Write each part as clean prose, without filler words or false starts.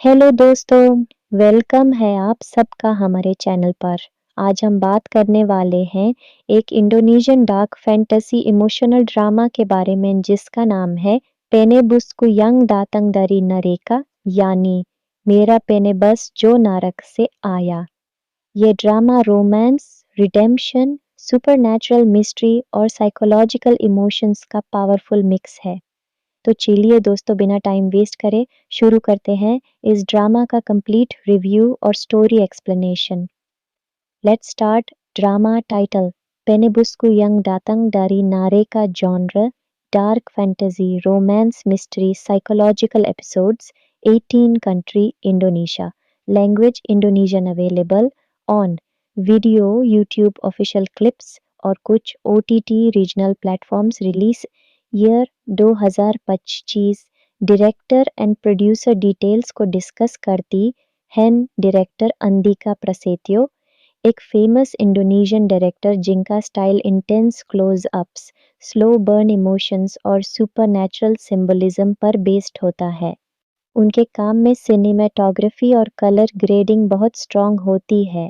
Hello दोस्तों, welcome है आप सबका हमारे चैनल पर। आज हम बात करने वाले हैं एक Indonesian dark fantasy emotional drama के बारे में जिसका नाम है पेनेबुस्कु यंग दातंग दरी नरेका यानी मेरा पेनेबस जो नारक से आया। ये drama romance, redemption, supernatural mystery और साइकोलॉजिकल इमोशंस का पावरफुल मिक्स है। तो चलिए दोस्तों बिना टाइम वेस्ट करे शुरू करते हैं इस ड्रामा का कंप्लीट रिव्यू और story explanation. Let's start. Drama title Penebusku Yang Datang Dari नारे का genre dark fantasy romance mystery psychological episodes 18 country Indonesia language Indonesian available on video YouTube official clips और कुछ OTT regional platforms release year 2025। Director and producer details को discuss करती हैं director Andika Prasetyo, एक famous Indonesian director जिनका style intense close ups, slow burn emotions और supernatural symbolism पर based होता है। उनके काम में सिनेमेटोग्राफी और कलर ग्रेडिंग बहुत स्ट्रॉन्ग होती है।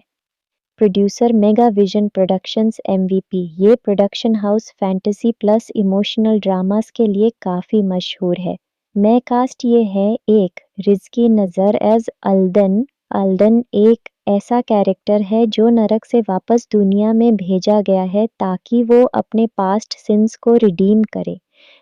Producer Mega Vision productions MVP, ये production house fantasy plus emotional dramas के लिए काफ़ी मशहूर है। मैं कास्ट ये है एक रिजकी नज़र एज अल्दन। अल्दन एक ऐसा कैरेक्टर है जो नरक से वापस दुनिया में भेजा गया है ताकि वो अपने पास्ट सिंस को रिडीम करे।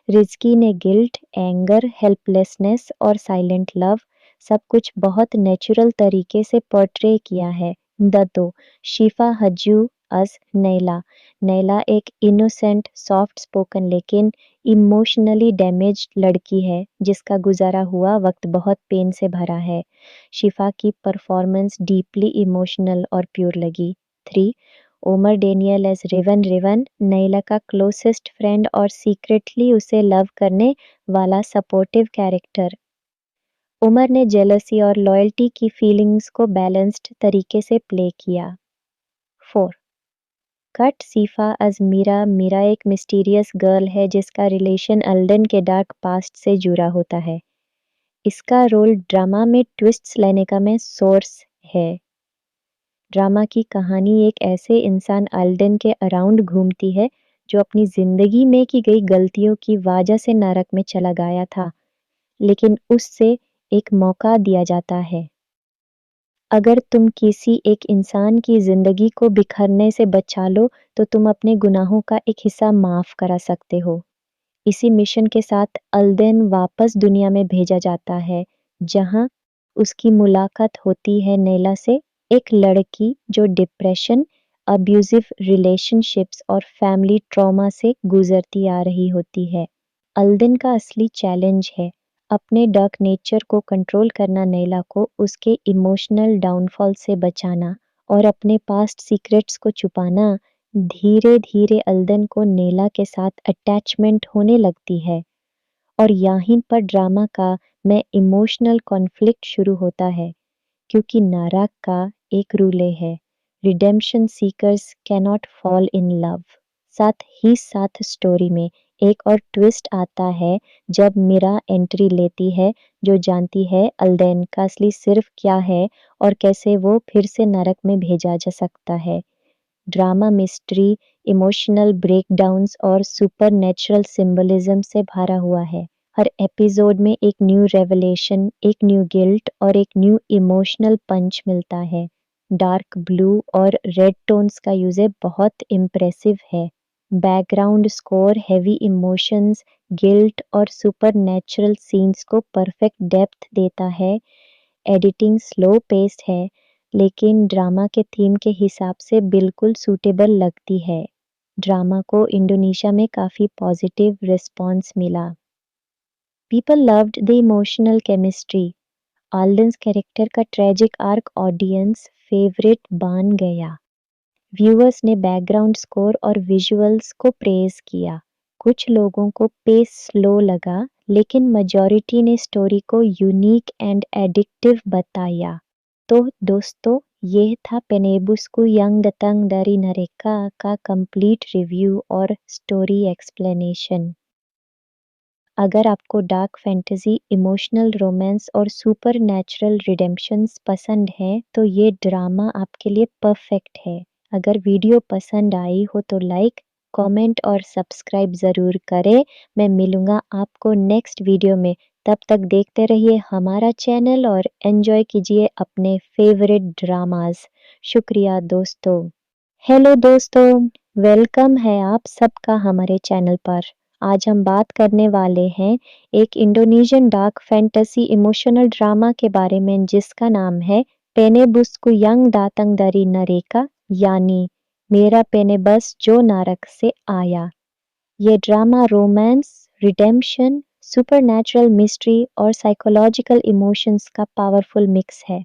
रिजकी ने गिल्ट, एंगर, हेल्पलेसनेस और साइलेंट लव सब कुछ बहुत नेचुरल तरीके से पोर्ट्रे किया है। दत्तो शिफा हज्जू अस नैला। नैला एक इनोसेंट, सॉफ्ट स्पोकन लेकिन इमोशनली डैमेज्ड लड़की है जिसका गुजारा हुआ वक्त बहुत पेन से भरा है। शिफा की परफॉर्मेंस डीपली इमोशनल और प्योर लगी। 3. Omar Daniel as Rivan. Rivan Naila का क्लोजेस्ट फ्रेंड और सीक्रेटली उसे लव करने वाला सपोर्टिव कैरेक्टर। उमर ने जेलसी और लॉयल्टी की फीलिंग्स को बैलेंस्ड तरीके से प्ले किया। 4. कट सीफा अज मीरा। मीरा एक मिस्टीरियस गर्ल है जिसका रिलेशन अल्डन के डार्क पास्ट से जुड़ा होता है। इसका रोल ड्रामा में ट्विस्ट्स लाने का में सोर्स है। ड्रामा की कहानी एक ऐसे इंसान अल्डन के अराउंड घूमती है जो अपनी जिंदगी में की गई गलतियों की वजह से नरक में चला गया था, लेकिन उससे एक मौका दिया जाता है। अगर तुम किसी एक इंसान की जिंदगी को बिखरने से बचा लो तो तुम अपने गुनाहों का एक हिस्सा माफ करा सकते हो। इसी मिशन के साथ अल्देन वापस दुनिया में भेजा जाता है जहां उसकी मुलाकात होती है नैला से, एक लड़की जो डिप्रेशन, अब्यूजिव रिलेशनशिप्स और फैमिली ट्रॉमा से गुजरती आ रही होती है। अल्देन का असली चैलेंज है अपने डार्क नेचर को कंट्रोल करना, नैला को उसके इमोशनल डाउनफॉल से बचाना और अपने पास्ट सीक्रेट्स को छुपाना। धीरे धीरे अल्दन को नैला के साथ अटैचमेंट होने लगती है और यहीं पर ड्रामा का में इमोशनल कॉन्फ्लिक्ट शुरू होता है क्योंकि नाराक का एक रूले है, redemption seekers cannot fall in love. साथ ही साथ स्टोरी में एक और ट्विस्ट आता है जब मीरा एंट्री लेती है जो जानती है अल्देन का असली सिर्फ क्या है और कैसे वो फिर से नरक में भेजा जा सकता है। ड्रामा मिस्ट्री, इमोशनल ब्रेकडाउन्स और सुपरनैचुरल सिंबलिज्म से भरा हुआ है। हर एपिसोड में एक न्यू रेवलेशन, एक न्यू गिल्ट और एक न्यू इमोशनल पंच मिलता है। डार्क ब्लू और रेड टोन्स का यूज बहुत इम्प्रेसिव है। Background score heavy emotions, guilt और सुपरनैचुरल सीन्स को परफेक्ट डेप्थ देता है। एडिटिंग स्लो पेस्ड है लेकिन ड्रामा के थीम के हिसाब से बिल्कुल सूटेबल लगती है। ड्रामा को इंडोनेशिया में काफ़ी पॉजिटिव रिस्पॉन्स मिला। People loved the emotional chemistry. Alden's character का ट्रेजिक आर्क ऑडियंस फेवरेट बन गया। व्यूअर्स ने बैकग्राउंड स्कोर और विजुअल्स को प्रेज किया। कुछ लोगों को पेस स्लो लगा लेकिन मेजॉरिटी ने स्टोरी को यूनिक एंड एडिक्टिव बताया। तो दोस्तों ये था पेनेबुस्कु यंग दतंग dari नरेका का कंप्लीट रिव्यू और स्टोरी एक्सप्लेनेशन। अगर आपको डार्क फैंटेसी, इमोशनल रोमांस और सुपरनैचुरल रिडेम्पशंस पसंद हैं, तो ये ड्रामा आपके लिए परफेक्ट है। अगर वीडियो पसंद आई हो तो लाइक, कमेंट और सब्सक्राइब ज़रूर करें। मैं मिलूँगा आपको नेक्स्ट वीडियो में। तब तक देखते रहिए हमारा चैनल और एन्जॉय कीजिए अपने फेवरेट ड्रामास। शुक्रिया दोस्तों। हेलो दोस्तों, वेलकम है आप सबका हमारे चैनल पर। आज हम बात करने वाले हैं एक Indonesian dark fantasy emotional drama के बारे में जिसका नाम है पेनेबुस्कु यंग दातंग दरी नरेका, यानी मेरा पेनेबस जो नारक से आया। ये drama romance, redemption, supernatural mystery और साइकोलॉजिकल इमोशंस का पावरफुल मिक्स है।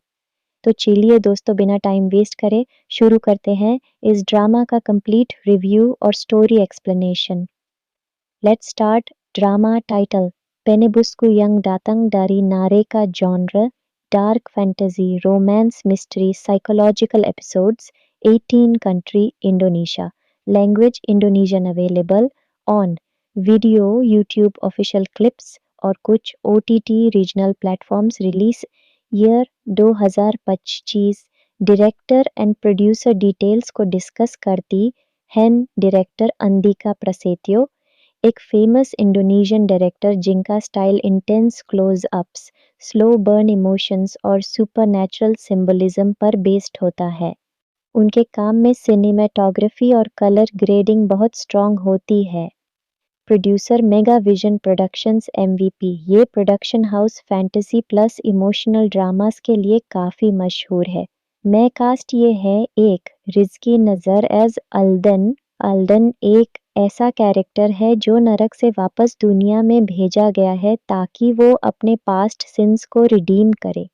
तो चलिए दोस्तों, बिना टाइम वेस्ट करे शुरू करते हैं इस ड्रामा का कंप्लीट रिव्यू और story explanation. Let's start. Drama title Penebusku Yang Datang dari नारे का genre dark fantasy romance mystery psychological episodes 18 country Indonesia language Indonesian available on video YouTube official clips और कुछ OTT regional platforms release year 2025। Director and producer details को discuss करती हैं director Andika Prasetyo, एक famous Indonesian director जिनका style intense close ups, slow burn emotions और supernatural symbolism पर based होता है। उनके काम में सिनेमेटोग्राफी और कलर ग्रेडिंग बहुत स्ट्रॉन्ग होती है। Producer Mega Vision productions MVP, ये production house fantasy plus emotional dramas के लिए काफ़ी मशहूर है। मैं कास्ट ये है एक रिजकी नज़र एज अल्दन। अल्दन एक ऐसा कैरेक्टर है जो नरक से वापस दुनिया में भेजा गया है ताकि वो अपने पास्ट सिंस को रिडीम करे।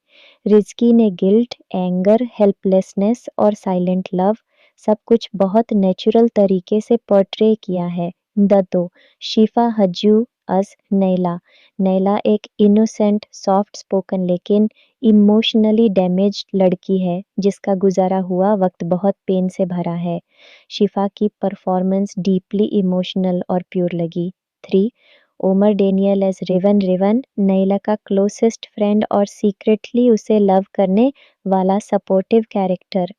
रिजकी ने गिल्ट, एंगर, हेल्पलेसनेस और साइलेंट लव सब कुछ बहुत नेचुरल तरीके से पोर्ट्रे किया है। दो शिफा हज्जू अस नैला। नैला एक इनोसेंट, सॉफ्ट स्पोकन लेकिन इमोशनली डैमेज्ड लड़की है जिसका गुजारा हुआ वक्त बहुत पेन से भरा है। शिफा की परफॉर्मेंस डीपली इमोशनल और प्योर लगी। 3 Omar Daniel as Rivan. Rivan Naila का क्लोजेस्ट फ्रेंड और सीक्रेटली उसे लव करने वाला सपोर्टिव कैरेक्टर।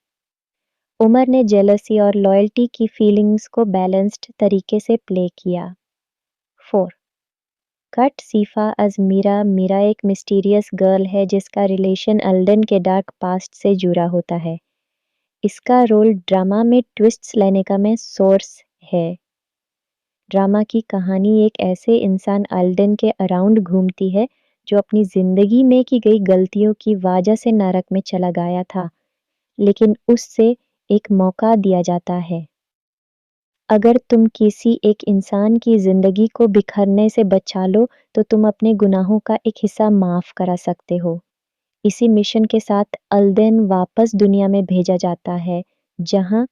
उमर ने जेलसी और लॉयल्टी की फीलिंग्स को बैलेंस्ड तरीके से प्ले किया। 4 कट सीफा अज मीरा। मीरा एक मिस्टीरियस गर्ल है जिसका रिलेशन अल्डन के डार्क पास्ट से जुड़ा होता है। इसका रोल ड्रामा में ट्विस्ट्स लाने का में सोर्स है। ड्रामा की कहानी एक ऐसे इंसान अल्डन के अराउंड घूमती है जो अपनी जिंदगी में की गई गलतियों की वजह से नरक में चला गया था, लेकिन उससे एक मौका दिया जाता है। अगर तुम किसी एक इंसान की जिंदगी को बिखरने से बचा लो तो तुम अपने गुनाहों का एक हिस्सा माफ करा सकते हो। इसी मिशन के साथ अल्देन वापस दुनिया में भेजा जाता है जहां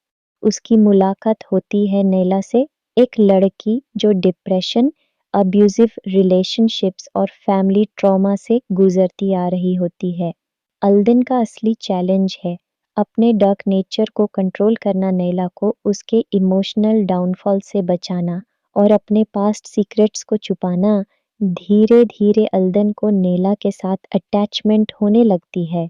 उसकी मुलाकात होती है नैला से, एक लड़की जो डिप्रेशन, अब्यूजिव रिलेशनशिप्स और फैमिली ट्रॉमा से गुजरती आ रही होती है। अल्देन का असली चैलेंज है अपने डार्क नेचर को कंट्रोल करना, नैला को उसके इमोशनल डाउनफॉल से बचाना और अपने पास्ट सीक्रेट्स को छुपाना। धीरे धीरे अल्दन को नैला के साथ अटैचमेंट होने लगती है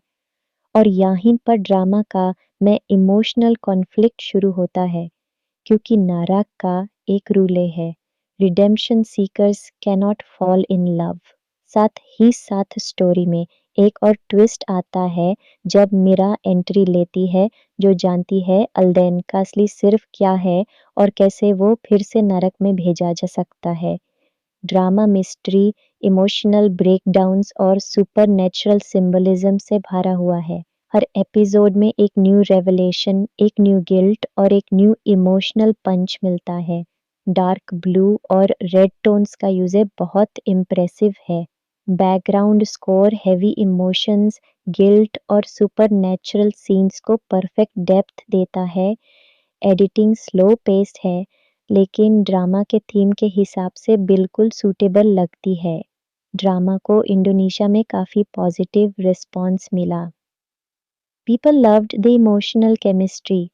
और यहीं पर ड्रामा का में इमोशनल कॉन्फ्लिक्ट शुरू होता है, क्योंकि नाराक का एक रूले है, redemption seekers cannot fall in love. साथ ही साथ स्टोरी में एक और ट्विस्ट आता है जब मीरा एंट्री लेती है, जो जानती है अल्देन का असली सिर्फ क्या है और कैसे वो फिर से नरक में भेजा जा सकता है। ड्रामा मिस्ट्री, इमोशनल ब्रेकडाउन्स और सुपरनैचुरल सिंबलिज्म से भरा हुआ है। हर एपिसोड में एक न्यू रेवलेशन, एक न्यू गिल्ट और एक न्यू इमोशनल पंच मिलता है। डार्क ब्लू और रेड टोन्स का यूज बहुत इम्प्रेसिव है। Background score heavy emotions, guilt और सुपरनैचुरल सीन्स को परफेक्ट डेप्थ देता है। एडिटिंग स्लो पेस्ड है लेकिन ड्रामा के थीम के हिसाब से बिल्कुल सूटेबल लगती है। ड्रामा को इंडोनेशिया में काफ़ी पॉजिटिव रिस्पॉन्स मिला। People loved the emotional chemistry.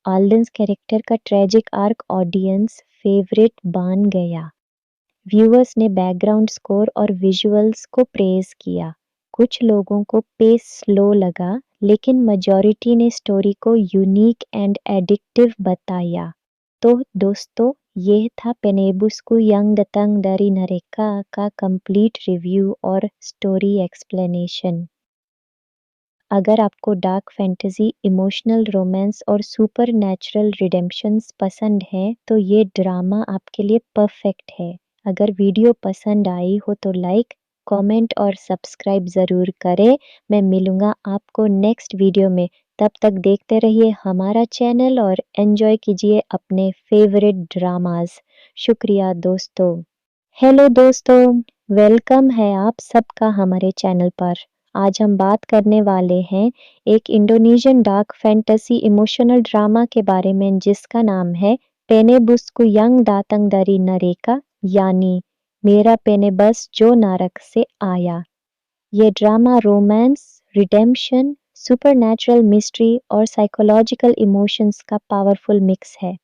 Alden's character का ट्रेजिक आर्क ऑडियंस फेवरेट बन गया। व्यूअर्स ने बैकग्राउंड स्कोर और विजुअल्स को प्रेज किया। कुछ लोगों को पेस स्लो लगा, लेकिन मेजॉरिटी ने स्टोरी को यूनिक एंड एडिक्टिव बताया। तो दोस्तों, ये था पेनेबुस्कु यंग दतंग दरी नरेका का कंप्लीट रिव्यू और स्टोरी एक्सप्लेनेशन। अगर आपको डार्क फैंटेसी, इमोशनल रोमांस और सुपर नेचुरल रिडेम्पशंस पसंद है तो ये ड्रामा आपके लिए परफेक्ट है। अगर वीडियो पसंद आई हो तो लाइक, कमेंट और सब्सक्राइब ज़रूर करें। मैं मिलूँगा आपको नेक्स्ट वीडियो में। तब तक देखते रहिए हमारा चैनल और एन्जॉय कीजिए अपने फेवरेट ड्रामास। शुक्रिया दोस्तों। हेलो दोस्तों, वेलकम है आप सबका हमारे चैनल पर। आज हम बात करने वाले हैं एक Indonesian dark fantasy emotional drama के बारे में जिसका नाम है पेनेबुस्कु यंग दातंग दरी नरेका, यानी मेरा पेनेबस जो नारक से आया। ये drama romance, redemption, supernatural mystery और साइकोलॉजिकल इमोशंस का पावरफुल मिक्स है।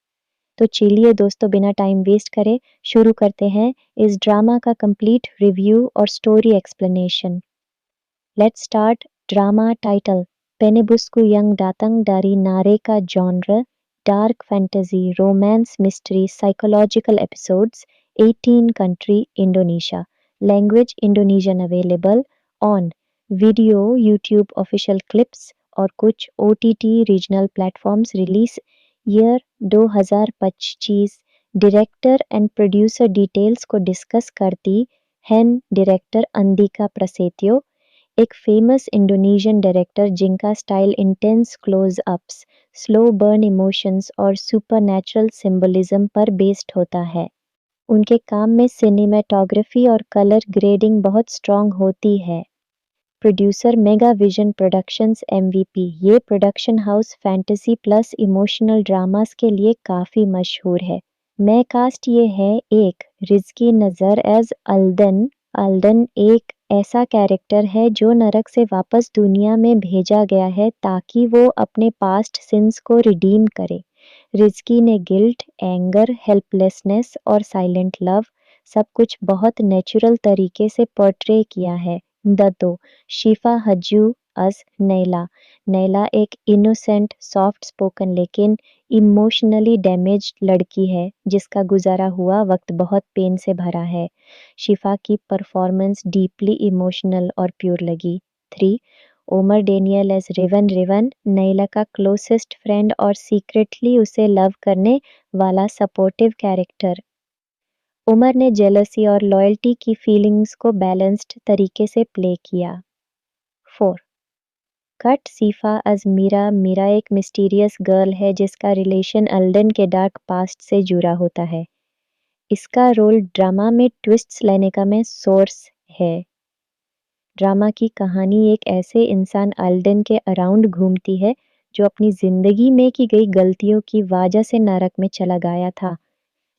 तो चलिए दोस्तों, बिना टाइम वेस्ट करे शुरू करते हैं इस ड्रामा का कंप्लीट रिव्यू और story explanation. Let's start. Drama title Penebusku Yang Datang dari नारे का genre dark fantasy, romance, mystery, psychological episodes, 18 country Indonesia, language Indonesian, available on video, YouTube official clips और कुछ OTT regional platforms. Release year 2025। Director and producer details को discuss करती हैं director Andika Prasetyo, एक famous Indonesian director जिनका style intense close ups, slow burn emotions और supernatural symbolism पर based होता है। उनके काम में सिनेमेटोग्राफी और कलर ग्रेडिंग बहुत स्ट्रॉन्ग होती है। Producer Mega Vision productions MVP, ये production house fantasy plus emotional dramas के लिए काफ़ी मशहूर है। मैं कास्ट ये है एक रिजकी नज़र एज अल्दन। अल्दन एक ऐसा कैरेक्टर है जो नरक से वापस दुनिया में भेजा गया है ताकि वो अपने पास्ट सिंस को रिडीम करे। रिजकी ने गिल्ट, एंगर, हेल्पलेसनेस और साइलेंट लव सब कुछ बहुत नेचुरल तरीके से पोर्ट्रे किया है। दो शिफा हज्जू अस नैला। नैला एक इनोसेंट, सॉफ्ट स्पोकन लेकिन इमोशनली डैमेज्ड लड़की है जिसका गुजारा हुआ वक्त बहुत पेन से भरा है। शिफा की परफॉर्मेंस डीपली इमोशनल और प्योर लगी। 3 Omar Daniel as Rivan. Rivan Naila का क्लोजेस्ट फ्रेंड और सीक्रेटली उसे लव करने वाला सपोर्टिव कैरेक्टर। उमर ने जेलसी और लॉयल्टी की फीलिंग्स को बैलेंस्ड तरीके से प्ले किया। 4 कट सीफा अज मीरा। मीरा एक मिस्टीरियस गर्ल है जिसका रिलेशन अल्डन के डार्क पास्ट से जुड़ा होता है। इसका रोल ड्रामा में ट्विस्ट्स लाने का में सोर्स है। ड्रामा की कहानी एक ऐसे इंसान अल्डन के अराउंड घूमती है जो अपनी जिंदगी में की गई गलतियों की वजह से नरक में चला गया था,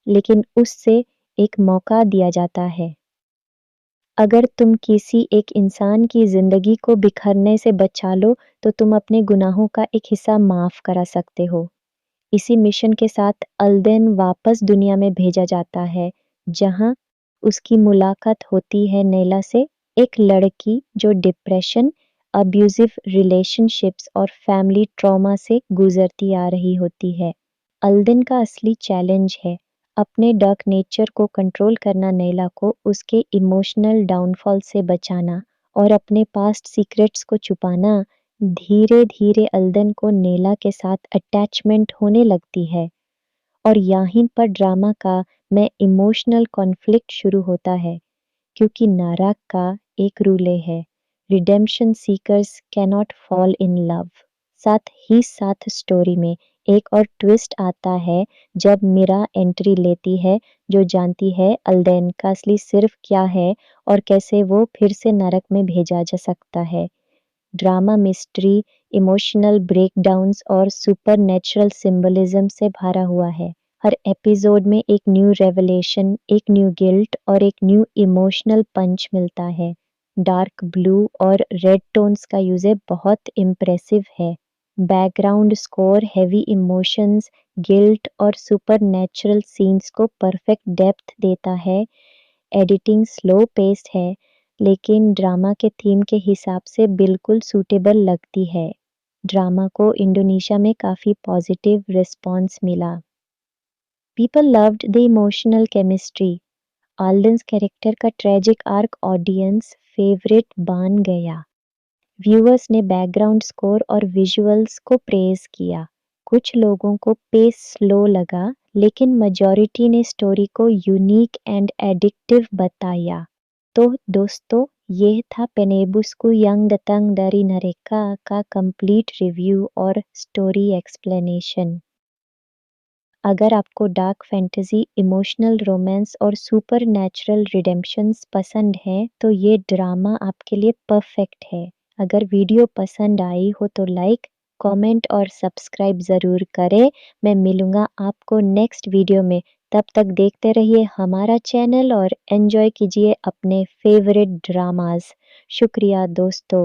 लेकिन उससे एक मौका दिया जाता है। अगर तुम किसी एक इंसान की जिंदगी को बिखरने से बचा लो तो तुम अपने गुनाहों का एक हिस्सा माफ करा सकते हो। इसी मिशन के साथ अल्देन वापस दुनिया में भेजा जाता है जहां उसकी मुलाकात होती है नैला से, एक लड़की जो डिप्रेशन, अब्यूजिव रिलेशनशिप्स और फैमिली ट्रॉमा से गुजरती आ रही होती है। अल्देन का असली चैलेंज है अपने डार्क नेचर को कंट्रोल करना, नैला को उसके इमोशनल डाउनफॉल से बचाना और अपने पास्ट सीक्रेट्स को छुपाना। धीरे धीरे अल्दन को नैला के साथ अटैचमेंट होने लगती है और यहीं पर ड्रामा का में इमोशनल कॉन्फ्लिक्ट शुरू होता है, क्योंकि नाराक का एक रूले है, redemption seekers cannot fall in love. साथ ही साथ स्टोरी में एक और ट्विस्ट आता है जब मीरा एंट्री लेती है, जो जानती है अल्देन का असली सिर्फ क्या है और कैसे वो फिर से नरक में भेजा जा सकता है। ड्रामा मिस्ट्री, इमोशनल ब्रेकडाउन्स और सुपरनैचुरल सिंबलिज्म से भरा हुआ है। हर एपिसोड में एक न्यू रेवलेशन, एक न्यू गिल्ट और एक न्यू इमोशनल पंच मिलता है। डार्क ब्लू और रेड टोन्स का यूज बहुत इम्प्रेसिव है। Background score heavy emotions, guilt और सुपरनैचुरल सीन्स को परफेक्ट डेप्थ देता है। एडिटिंग स्लो पेस्ड है, लेकिन ड्रामा के थीम के हिसाब से बिल्कुल सूटेबल लगती है। ड्रामा को इंडोनेशिया में काफ़ी पॉजिटिव रिस्पॉन्स मिला। People loved the emotional chemistry. Alden's character का ट्रेजिक आर्क ऑडियंस फेवरेट बन गया। व्यूअर्स ने बैकग्राउंड स्कोर और विजुअल्स को प्रेज किया। कुछ लोगों को पेस स्लो लगा, लेकिन मेजॉरिटी ने स्टोरी को यूनिक एंड एडिक्टिव बताया। तो दोस्तों, ये था पेनेबुस्कु यंग दतंग dari नरेका का कंप्लीट रिव्यू और स्टोरी एक्सप्लेनेशन। अगर आपको डार्क फैंटेसी, इमोशनल रोमांस और सुपर नेचुरल रिडेम्पशंस पसंद हैं, तो ये ड्रामा आपके लिए परफेक्ट है। अगर वीडियो पसंद आई हो तो लाइक, कमेंट और सब्सक्राइब ज़रूर करें। मैं मिलूँगा आपको नेक्स्ट वीडियो में। तब तक देखते रहिए हमारा चैनल और एन्जॉय कीजिए अपने फेवरेट ड्रामास। शुक्रिया दोस्तों।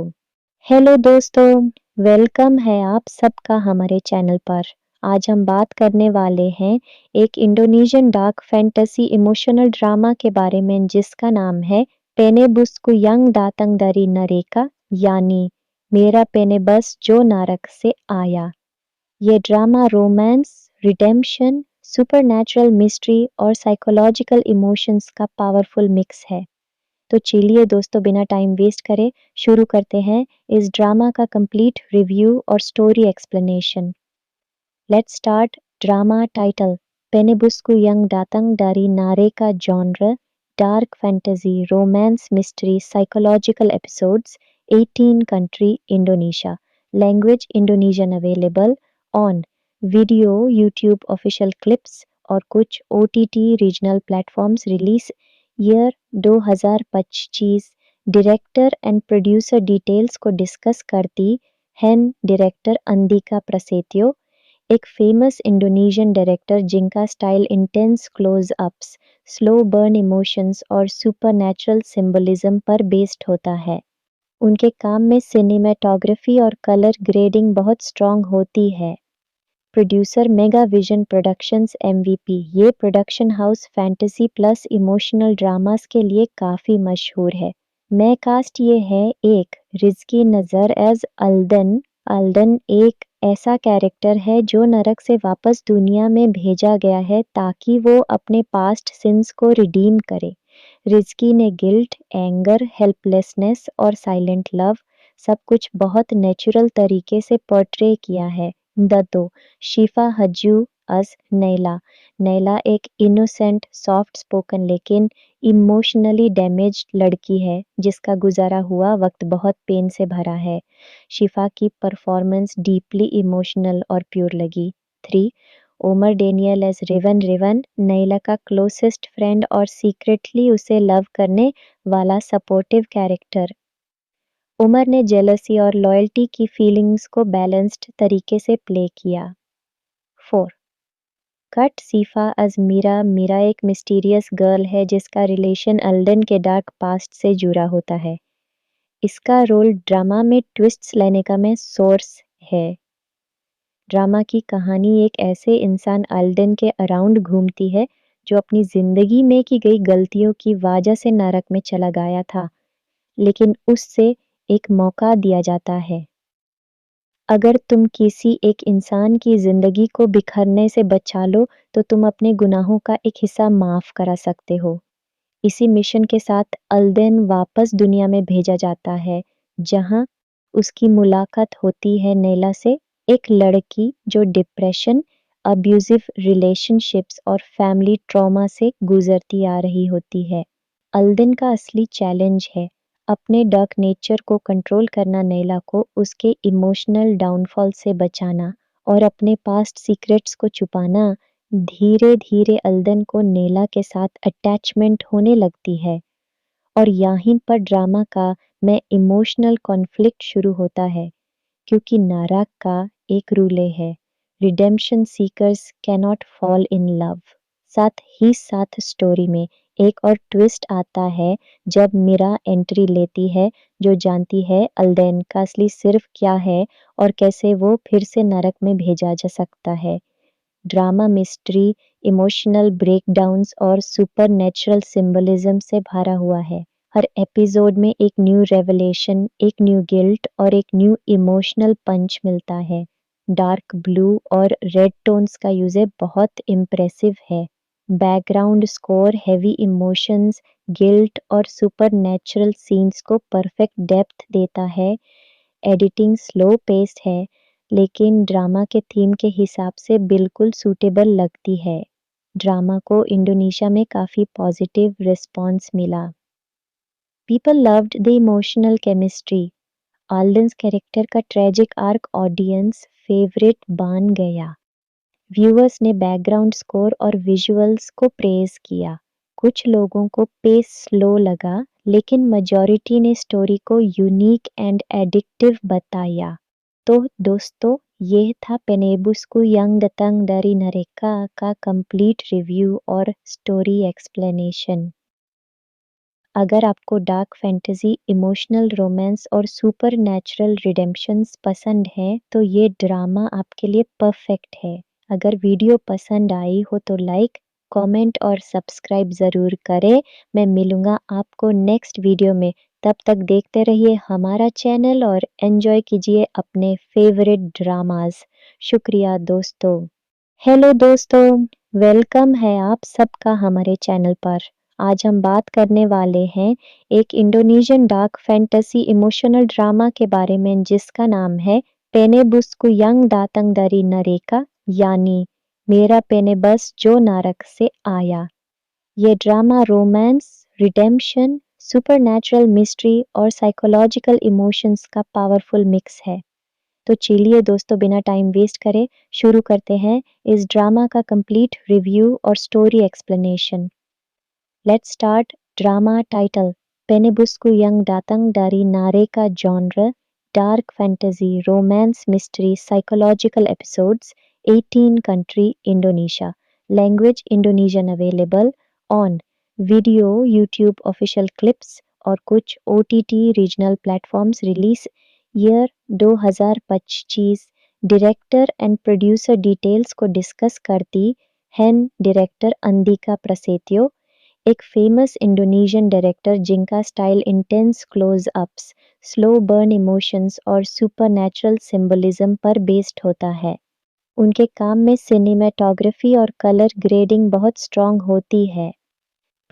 हेलो दोस्तों, वेलकम है आप सबका हमारे चैनल पर। आज हम बात करने वाले हैं एक Indonesian dark fantasy emotional drama के बारे में जिसका नाम है पेनेबुस्कु यंग दातंग dari नरेका, यानी मेरा पेनेबस जो नारक से आया। ये drama romance, redemption, supernatural mystery और साइकोलॉजिकल इमोशंस का पावरफुल मिक्स है। तो चलिए दोस्तों, बिना टाइम वेस्ट करे शुरू करते हैं इस ड्रामा का कंप्लीट रिव्यू और story explanation. Let's start. Drama title Penebusku Yang Datang dari नरेका, genre dark fantasy, romance, mystery, psychological episodes, 18 country Indonesia, language Indonesian, available on video, YouTube official clips और कुछ OTT regional platforms. Release year 2025। Director and producer details को discuss करती हैं director Andika Prasetyo, एक famous Indonesian director जिनका style intense close ups, slow burn emotions और supernatural symbolism पर based होता है। उनके काम में सिनेमेटोग्राफी और कलर ग्रेडिंग बहुत स्ट्रॉन्ग होती है। Producer Mega Vision productions MVP, ये production house fantasy plus emotional dramas के लिए काफ़ी मशहूर है। मैं कास्ट ये है एक रिजकी नज़र एज अल्दन। अल्दन एक ऐसा कैरेक्टर है जो नरक से वापस दुनिया में भेजा गया है ताकि वो अपने पास्ट सिंस को रिडीम करे। रिजकी ने गिल्ट, एंगर, हेल्पलेसनेस और साइलेंट लव सब कुछ बहुत नेचुरल तरीके से पोर्ट्रे किया है। दत्तो शिफा हज्जू अस नैला। नैला एक इनोसेंट, सॉफ्ट स्पोकन लेकिन इमोशनली डैमेज्ड लड़की है जिसका गुजारा हुआ वक्त बहुत पेन से भरा है। शिफा की परफॉर्मेंस डीपली इमोशनल और प्योर लगी। 3. Omar Daniel as Rivan. Rivan Naila का क्लोजेस्ट फ्रेंड और सीक्रेटली उसे लव करने वाला सपोर्टिव कैरेक्टर। उमर ने जेलसी और लॉयल्टी की फीलिंग्स को बैलेंस्ड तरीके से प्ले किया। 4. कट सीफा अज मीरा। मीरा एक मिस्टीरियस गर्ल है जिसका रिलेशन अल्डन के डार्क पास्ट से जुड़ा होता है। इसका रोल ड्रामा में ट्विस्ट्स लाने का में सोर्स है। ड्रामा की कहानी एक ऐसे इंसान अल्डन के अराउंड घूमती है जो अपनी जिंदगी में की गई गलतियों की वजह से नरक में चला गया था, लेकिन उससे एक मौका दिया जाता है। अगर तुम किसी एक इंसान की जिंदगी को बिखरने से बचा लो तो तुम अपने गुनाहों का एक हिस्सा माफ करा सकते हो। इसी मिशन के साथ अल्देन वापस दुनिया में भेजा जाता है, जहां उसकी मुलाकात होती है नैला से, एक लड़की जो डिप्रेशन, अब्यूजिव रिलेशनशिप्स और फैमिली ट्रॉमा से गुजरती आ रही होती है। अल्देन का असली चैलेंज है अपने डार्क नेचर को कंट्रोल करना, नैला को उसके इमोशनल डाउनफॉल से बचाना और अपने पास्ट सीक्रेट्स को छुपाना। धीरे धीरे अल्दन को नैला के साथ अटैचमेंट होने लगती है और यहीं पर ड्रामा का में इमोशनल कॉन्फ्लिक्ट शुरू होता है, क्योंकि नाराक का एक रूले है, redemption seekers cannot fall in love. साथ ही साथ स्टोरी में एक और ट्विस्ट आता है जब मीरा एंट्री लेती है, जो जानती है अल्देन का असली सिर्फ क्या है और कैसे वो फिर से नरक में भेजा जा सकता है। ड्रामा मिस्ट्री, इमोशनल ब्रेकडाउन्स और सुपरनैचुरल सिंबलिज्म से भरा हुआ है। हर एपिसोड में एक न्यू रेवलेशन, एक न्यू गिल्ट और एक न्यू इमोशनल पंच मिलता है। डार्क ब्लू और रेड टोन्स का यूज़ बहुत इम्प्रेसिव है। Background score heavy emotions, guilt और सुपरनैचुरल सीन्स को परफेक्ट डेप्थ देता है। एडिटिंग स्लो पेस्ड है, लेकिन ड्रामा के थीम के हिसाब से बिल्कुल सूटेबल लगती है। ड्रामा को इंडोनेशिया में काफ़ी पॉजिटिव रिस्पॉन्स मिला। People loved the emotional chemistry. Alden's character का ट्रेजिक आर्क ऑडियंस फेवरेट बन गया। व्यूअर्स ने बैकग्राउंड स्कोर और विजुअल्स को प्रेज किया। कुछ लोगों को पेस स्लो लगा, लेकिन मेजॉरिटी ने स्टोरी को यूनिक एंड एडिक्टिव बताया। तो दोस्तों, ये था पेनेबुस्कु यंग दतंग dari नरेका का कंप्लीट रिव्यू और स्टोरी एक्सप्लेनेशन। अगर आपको डार्क फैंटेसी, इमोशनल रोमांस और सुपर नेचुरल रिडेम्पशंस पसंद हैं, तो ये ड्रामा आपके लिए परफेक्ट है। अगर वीडियो पसंद आई हो तो लाइक, कमेंट और सब्सक्राइब ज़रूर करें। मैं मिलूँगा आपको नेक्स्ट वीडियो में। तब तक देखते रहिए हमारा चैनल और एन्जॉय कीजिए अपने फेवरेट ड्रामास। शुक्रिया दोस्तों। हेलो दोस्तों, वेलकम है आप सबका हमारे चैनल पर। आज हम बात करने वाले हैं एक Indonesian dark fantasy emotional drama के बारे में जिसका नाम है पेनेबुस्कु यंग दातंग dari नरेका, यानी मेरा पेनेबस जो नारक से आया। ये drama romance, redemption, supernatural mystery और साइकोलॉजिकल इमोशंस का पावरफुल मिक्स है। तो चलिए दोस्तों, बिना टाइम वेस्ट करे शुरू करते हैं इस ड्रामा का कंप्लीट रिव्यू और story explanation. Let's start. Drama title Penebusku Yang Datang dari नरेका, genre dark fantasy, romance mystery, psychological episodes, 18 country Indonesia, language Indonesian, available on video, YouTube official clips और कुछ OTT regional platforms. Release year 2025। Director and producer details को discuss करती हैं director Andika Prasetyo, एक famous Indonesian director जिनका style intense close ups, slow burn emotions और supernatural symbolism पर based होता है। उनके काम में सिनेमेटोग्राफी और कलर ग्रेडिंग बहुत स्ट्रॉन्ग होती है।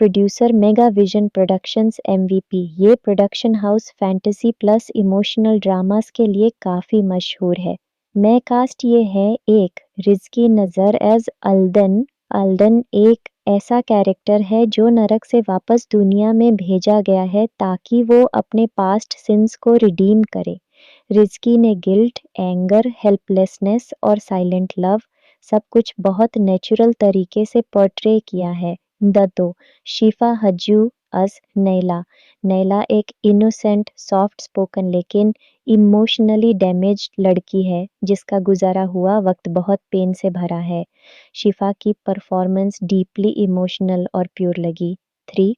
Producer Mega Vision productions MVP, ये production house fantasy plus emotional dramas के लिए काफ़ी मशहूर है। मैं कास्ट ये है एक रिजकी नज़र एज अल्दन। अल्दन एक ऐसा कैरेक्टर है जो नरक से वापस दुनिया में भेजा गया है ताकि वो अपने पास्ट सिंस को रिडीम करे। रिजकी ने गिल्ट, एंगर, हेल्पलेसनेस और साइलेंट लव सब कुछ बहुत नेचुरल तरीके से पोर्ट्रे किया है। दत्तो शिफा हज्जू अस नैला। नैला एक इनोसेंट, सॉफ्ट स्पोकन लेकिन इमोशनली डैमेज्ड लड़की है जिसका गुजारा हुआ वक्त बहुत पेन से भरा है। शिफा की परफॉर्मेंस डीपली इमोशनल और प्योर लगी। 3.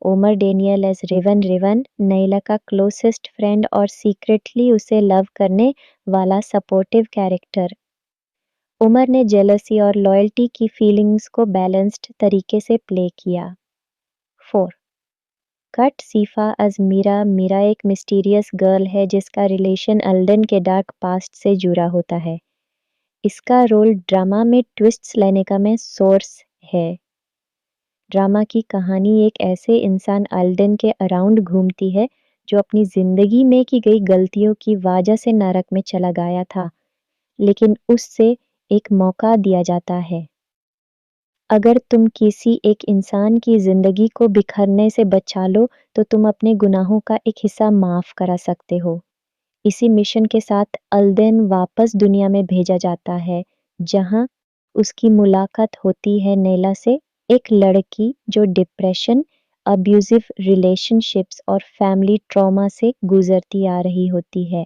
Omar Daniel as Rivan. Rivan Naila का क्लोजेस्ट फ्रेंड और सीक्रेटली उसे लव करने वाला सपोर्टिव कैरेक्टर। उमर ने जेलसी और लॉयल्टी की फीलिंग्स को बैलेंस्ड तरीके से प्ले किया। 4. कट सीफा अज मीरा। मीरा एक मिस्टीरियस गर्ल है जिसका रिलेशन अल्डन के डार्क पास्ट से जुड़ा होता है। इसका रोल ड्रामा में ट्विस्ट्स लाने का में सोर्स है। ड्रामा की कहानी एक ऐसे इंसान अल्डन के अराउंड घूमती है जो अपनी जिंदगी में की गई गलतियों की वजह से नरक में चला गया था, लेकिन उससे एक मौका दिया जाता है। अगर तुम किसी एक इंसान की ज़िंदगी को बिखरने से बचा लो, तो तुम अपने गुनाहों का एक हिस्सा माफ़ करा सकते हो। इसी मिशन के साथ अल्देन वापस दुनिया में भेजा जाता है, जहां उसकी मुलाकात होती है नैला से, एक लड़की जो डिप्रेशन, अब्यूजिव रिलेशनशिप्स और फैमिली ट्रॉमा से गुजरती आ रही होती है।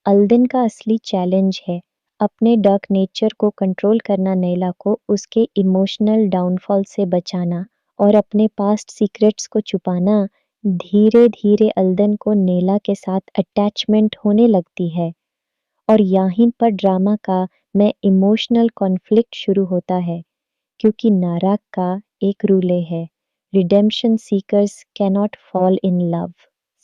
अल्देन का असली चैलेंज है अपने डार्क नेचर को कंट्रोल करना, नैला को उसके इमोशनल डाउनफॉल से बचाना और अपने पास्ट सीक्रेट्स को छुपाना। धीरे धीरे अल्दन को नैला के साथ अटैचमेंट होने लगती है और यहीं पर ड्रामा का में इमोशनल कॉन्फ्लिक्ट शुरू होता है क्योंकि नाराक का एक रूल है, redemption seekers cannot fall in love.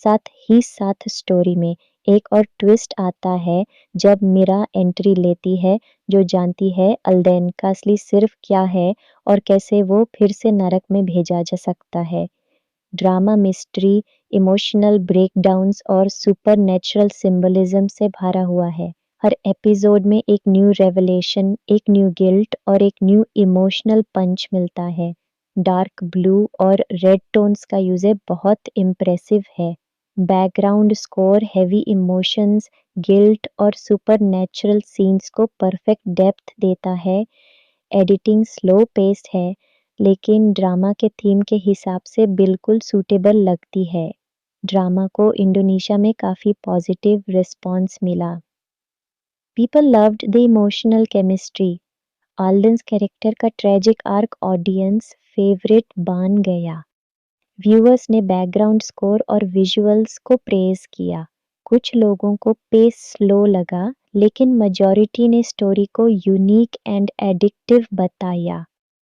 साथ ही साथ स्टोरी में एक और ट्विस्ट आता है जब मीरा एंट्री लेती है, जो जानती है अल्देन का असली सिर्फ क्या है और कैसे वो फिर से नरक में भेजा जा सकता है। ड्रामा मिस्ट्री, इमोशनल ब्रेकडाउन्स और सुपरनैचुरल सिंबलिज्म से भरा हुआ है। हर एपिसोड में एक न्यू रेवलेशन, एक न्यू गिल्ट और एक न्यू इमोशनल पंच मिलता है। डार्क ब्लू और रेड टोन्स का यूज बहुत इम्प्रेसिव है। Background score heavy emotions, guilt और सुपरनैचुरल सीन्स को परफेक्ट डेप्थ देता है। एडिटिंग स्लो पेस्ड है, लेकिन ड्रामा के थीम के हिसाब से बिल्कुल सूटेबल लगती है। ड्रामा को इंडोनेशिया में काफ़ी पॉजिटिव रिस्पॉन्स मिला। People loved the emotional chemistry. Alden's character का ट्रेजिक आर्क ऑडियंस फेवरेट बन गया। व्यूअर्स ने बैकग्राउंड स्कोर और विजुअल्स को प्रेज किया। कुछ लोगों को पेस स्लो लगा, लेकिन मेजॉरिटी ने स्टोरी को यूनिक एंड एडिक्टिव बताया।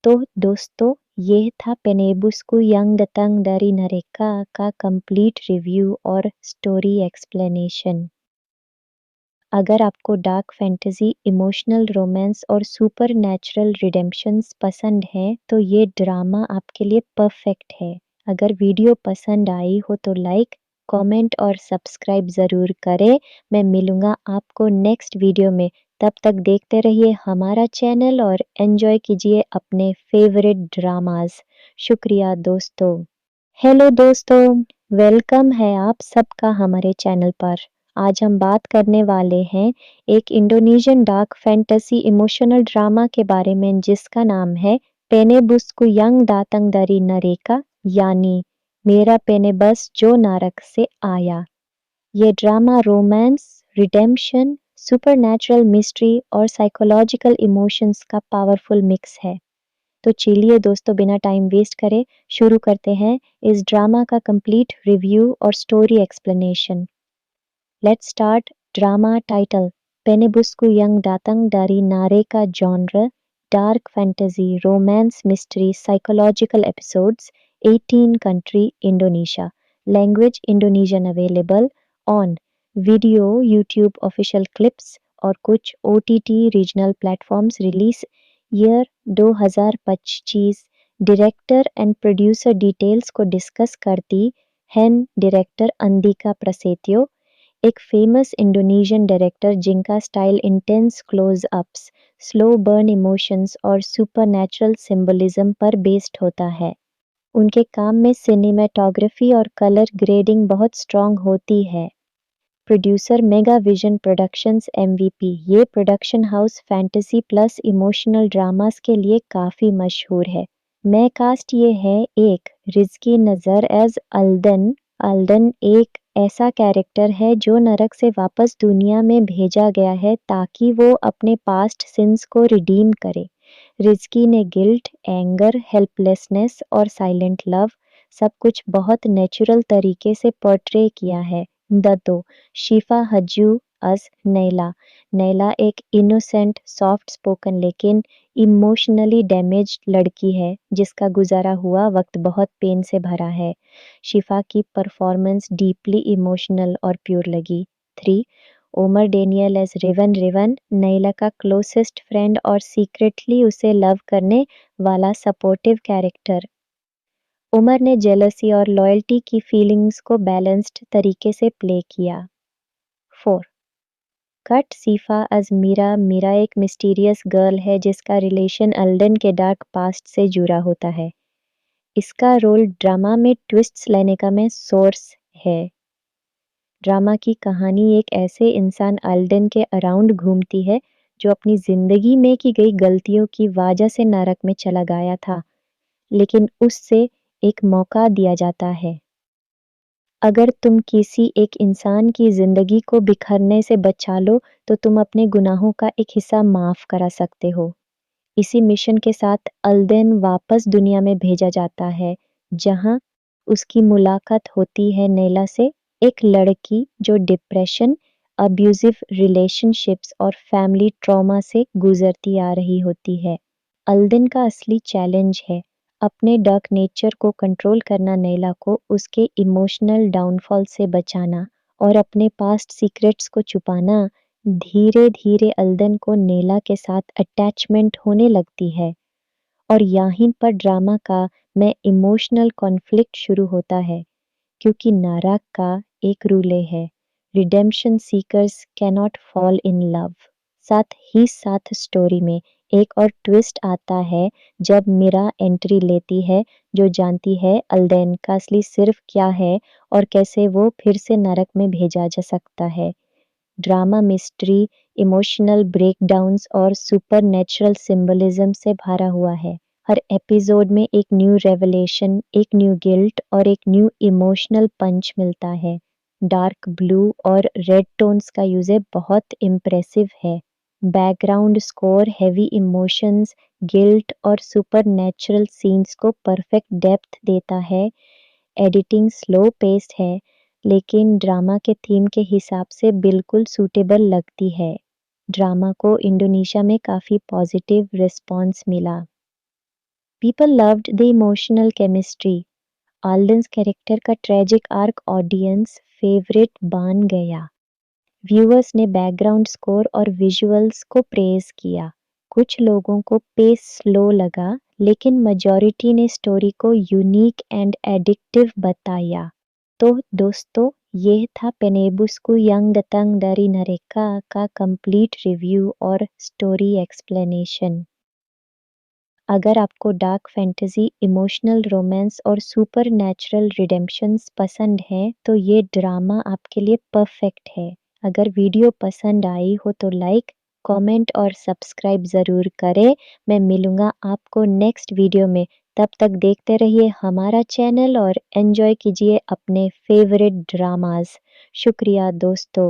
तो दोस्तों, ये था पेनेबुस्कु यंग दतंग dari नरेका का कंप्लीट रिव्यू और स्टोरी एक्सप्लेनेशन। अगर आपको डार्क फैंटेसी, इमोशनल रोमांस और सुपर नेचुरल रिडेम्पशंस पसंद है तो ये ड्रामा आपके लिए परफेक्ट है। अगर वीडियो पसंद आई हो तो लाइक, कमेंट और सब्सक्राइब ज़रूर करें। मैं मिलूँगा आपको नेक्स्ट वीडियो में। तब तक देखते रहिए हमारा चैनल और एन्जॉय कीजिए अपने फेवरेट ड्रामास। शुक्रिया दोस्तों। हेलो दोस्तों, वेलकम है आप सबका हमारे चैनल पर। आज हम बात करने वाले हैं एक Indonesian dark fantasy emotional drama के बारे में जिसका नाम है पेनेबुस्कु यंग दातंग dari नरेका, यानी मेरा पेनेबस जो नारक से आया। ये drama romance, redemption, supernatural mystery और साइकोलॉजिकल इमोशंस का पावरफुल मिक्स है। तो चलिए दोस्तों, बिना टाइम वेस्ट करे शुरू करते हैं इस ड्रामा का कंप्लीट रिव्यू और story explanation. Let's start. Drama title Penebusku Yang Datang dari नरेका, genre dark fantasy, romance, mystery, psychological episodes, 18 country Indonesia, language Indonesian, available on video, YouTube official clips और कुछ OTT regional platforms. Release year 2025। Director and producer details को discuss करती हैं director Andika Prasetyo, एक famous Indonesian director जिनका style intense close ups, slow burn emotions और supernatural symbolism पर based होता है। उनके काम में सिनेमेटोग्राफी और कलर ग्रेडिंग बहुत स्ट्रॉन्ग होती है। Producer Mega Vision productions MVP, ये production house fantasy plus emotional dramas के लिए काफ़ी मशहूर है। मैं कास्ट ये है एक रिजकी नज़र एज अल्दन। अल्दन एक ऐसा कैरेक्टर है जो नरक से वापस दुनिया में भेजा गया है ताकि वो अपने पास्ट सिंस को रिडीम करे। रिजकी ने गिल्ट, एंगर, हेल्पलेसनेस और साइलेंट लव सब कुछ बहुत नेचुरल तरीके से पोर्ट्रे किया है। दत्तो शिफा हज्जू अस नैला। नैला एक इनोसेंट, सॉफ्ट स्पोकन लेकिन इमोशनली डैमेज्ड लड़की है जिसका गुजारा हुआ वक्त बहुत पेन से भरा है। शिफा की परफॉर्मेंस डीपली इमोशनल और प्योर लगी। 3. Omar Daniel as Rivan. Rivan Naila का क्लोजेस्ट फ्रेंड और सीक्रेटली उसे लव करने वाला सपोर्टिव कैरेक्टर। उमर ने जेलसी और लॉयल्टी की फीलिंग्स को बैलेंस्ड तरीके से प्ले किया। 4. Cut Syifa as Mira. Mira एक मिस्टीरियस गर्ल है जिसका रिलेशन अल्डन के डार्क पास्ट से जुड़ा होता है। इसका रोल ड्रामा में ट्विस्ट्स लाने का में सोर्स है। ड्रामा की कहानी एक ऐसे इंसान अल्डन के अराउंड घूमती है जो अपनी जिंदगी में की गई गलतियों की वजह से नरक में चला गया था, लेकिन उससे एक मौका दिया जाता है। अगर तुम किसी एक इंसान की जिंदगी को बिखरने से बचा लो तो तुम अपने गुनाहों का एक हिस्सा माफ करा सकते हो। इसी मिशन के साथ अल्देन वापस दुनिया में भेजा जाता है, जहां उसकी मुलाकात होती है नैला से, एक लड़की जो डिप्रेशन, अब्यूजिव रिलेशनशिप्स और फैमिली ट्रॉमा से गुजरती आ रही होती है। अल्दिन का असली चैलेंज है अपने डार्क नेचर को कंट्रोल करना, नैला को उसके इमोशनल डाउनफॉल से बचाना और अपने पास्ट सीक्रेट्स को छुपाना। धीरे धीरे अल्दन को नैला के साथ अटैचमेंट होने लगती है और यहीं पर ड्रामा का में इमोशनल कॉन्फ्लिक्ट शुरू होता है, क्योंकि नाराक का एक रूल है, redemption seekers cannot fall in love. साथ ही साथ स्टोरी में एक और ट्विस्ट आता है जब मीरा एंट्री लेती है, जो जानती है अल्देन का असली सिर्फ क्या है और कैसे वो फिर से नरक में भेजा जा सकता है। ड्रामा मिस्ट्री, इमोशनल ब्रेकडाउन्स और सुपरनैचुरल सिंबलिज्म से भरा हुआ है। हर एपिसोड में एक न्यू रेवलेशन, एक न्यू गिल्ट और एक न्यू इमोशनल पंच मिलता है। डार्क ब्लू और रेड टोन्स का यूज बहुत इम्प्रेसिव है। Background score heavy emotions, guilt और सुपरनैचुरल सीन्स को परफेक्ट डेप्थ देता है। एडिटिंग स्लो पेस्ड है, लेकिन ड्रामा के थीम के हिसाब से बिल्कुल सूटेबल लगती है। ड्रामा को इंडोनेशिया में काफ़ी पॉजिटिव रिस्पॉन्स मिला। People loved the emotional chemistry. Alden's character का ट्रेजिक आर्क ऑडियंस फेवरेट बन गया। व्यूअर्स ने बैकग्राउंड स्कोर और विजुअल्स को प्रेज किया। कुछ लोगों को पेस स्लो लगा, लेकिन मेजॉरिटी ने स्टोरी को यूनिक एंड एडिक्टिव बताया। तो दोस्तों, ये था पेनेबुस्कु यंग दतंग dari नरेका का कंप्लीट रिव्यू और स्टोरी एक्सप्लेनेशन। अगर आपको डार्क फैंटेसी, इमोशनल रोमांस और सुपर नेचुरल रिडेम्पशंस पसंद है, तो ये ड्रामा आपके लिए परफेक्ट है। अगर वीडियो पसंद आई हो तो लाइक, कमेंट और सब्सक्राइब ज़रूर करें। मैं मिलूँगा आपको नेक्स्ट वीडियो में। तब तक देखते रहिए हमारा चैनल और एंजॉय कीजिए अपने फेवरेट ड्रामास। शुक्रिया दोस्तों।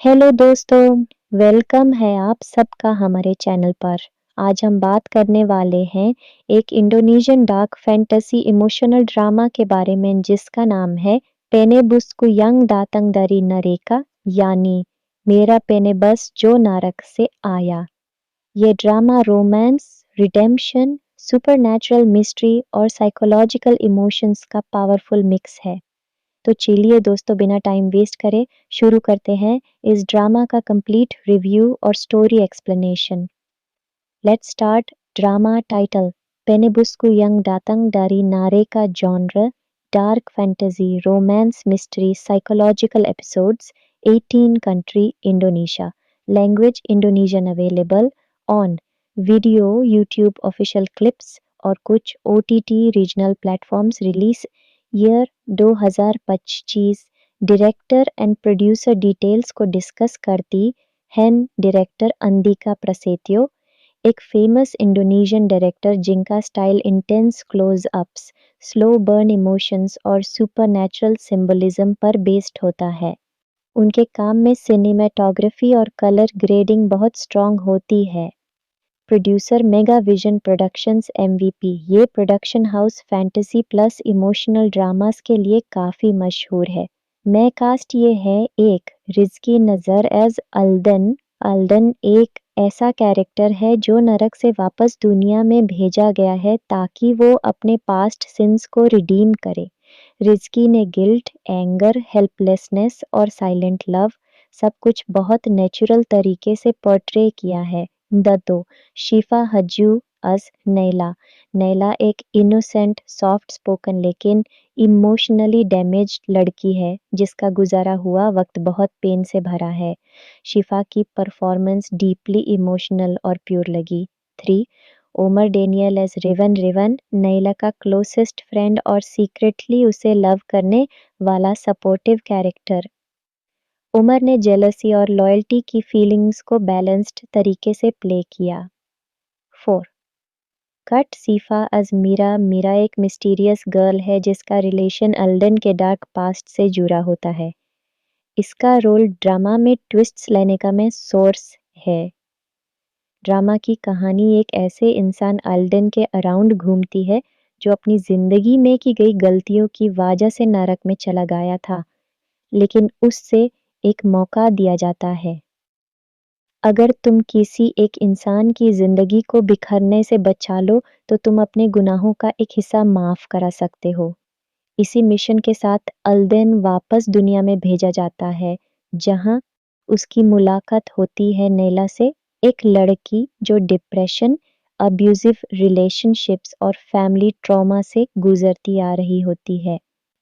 हेलो दोस्तों, वेलकम है आप सबका हमारे चैनल पर। आज हम बात करने वाले हैं एक Indonesian dark fantasy emotional drama के बारे में, जिसका नाम है पेनेबुस्कु यंग दातंग dari नरेका, यानी मेरा पेनेबस जो नारक से आया। ये drama romance, redemption, supernatural mystery और साइकोलॉजिकल इमोशंस का पावरफुल मिक्स है। तो चलिए दोस्तों, बिना टाइम वेस्ट करे शुरू करते हैं इस ड्रामा का कंप्लीट रिव्यू और story explanation. Let's start. Drama title Penebusku Yang Datang dari नारेका, genre dark fantasy, romance, mystery, psychological, episodes 18 country Indonesia, language Indonesian, available on video, YouTube official clips और कुछ OTT regional platforms. Release year 2025। Director and producer details को discuss करती हैं director Andika Prasetyo, एक famous Indonesian director जिनका style intense close ups, slow burn emotions और supernatural symbolism पर based होता है। उनके काम में सिनेमेटोग्राफी और कलर ग्रेडिंग बहुत स्ट्रॉन्ग होती है। Producer Mega Vision productions MVP, ये production house fantasy plus emotional dramas के लिए काफ़ी मशहूर है। मैं कास्ट ये है एक रिजकी नज़र एज अल्दन। अल्दन एक ऐसा कैरेक्टर है जो नरक से वापस दुनिया में भेजा गया है ताकि वो अपने पास्ट सिंस को रिडीम करे। रिजकी ने गिल्ट, एंगर, हेल्पलेसनेस और साइलेंट लव सब कुछ बहुत नेचुरल तरीके से पोर्ट्रे किया है। दतो शिफा हज्जू अस नैला। नैला एक इनोसेंट, सॉफ्ट स्पोकन लेकिन इमोशनली डैमेज्ड लड़की है जिसका गुजारा हुआ वक्त बहुत पेन से भरा है। शिफा की परफॉर्मेंस डीपली इमोशनल और प्योर लगी। 3. Omar Daniel as Rivan. Rivan Naila का क्लोजेस्ट फ्रेंड और सीक्रेटली उसे लव करने वाला सपोर्टिव कैरेक्टर। उमर ने जेलसी और लॉयल्टी की फीलिंग्स को बैलेंस्ड तरीके से प्ले किया। 4. कट सीफा अज मीरा। मीरा एक मिस्टीरियस गर्ल है जिसका रिलेशन अल्दन के डार्क पास्ट से जुड़ा होता है। इसका रोल ड्रामा में ट्विस्ट्स लाने का में सोर्स है। ड्रामा की कहानी एक ऐसे इंसान अल्दन के अराउंड घूमती है जो अपनी जिंदगी में की गई गलतियों की वजह से नरक में चला गया था, लेकिन उससे एक मौका दिया जाता है। अगर तुम किसी एक इंसान की ज़िंदगी को बिखरने से बचा लो, तो तुम अपने गुनाहों का एक हिस्सा माफ़ करा सकते हो। इसी मिशन के साथ अल्देन वापस दुनिया में भेजा जाता है, जहाँ उसकी मुलाकात होती है नैला से, एक लड़की जो डिप्रेशन, अब्यूज़िव रिलेशनशिप्स और फैमिली ट्रॉमा से गुजरती आ रही होती है।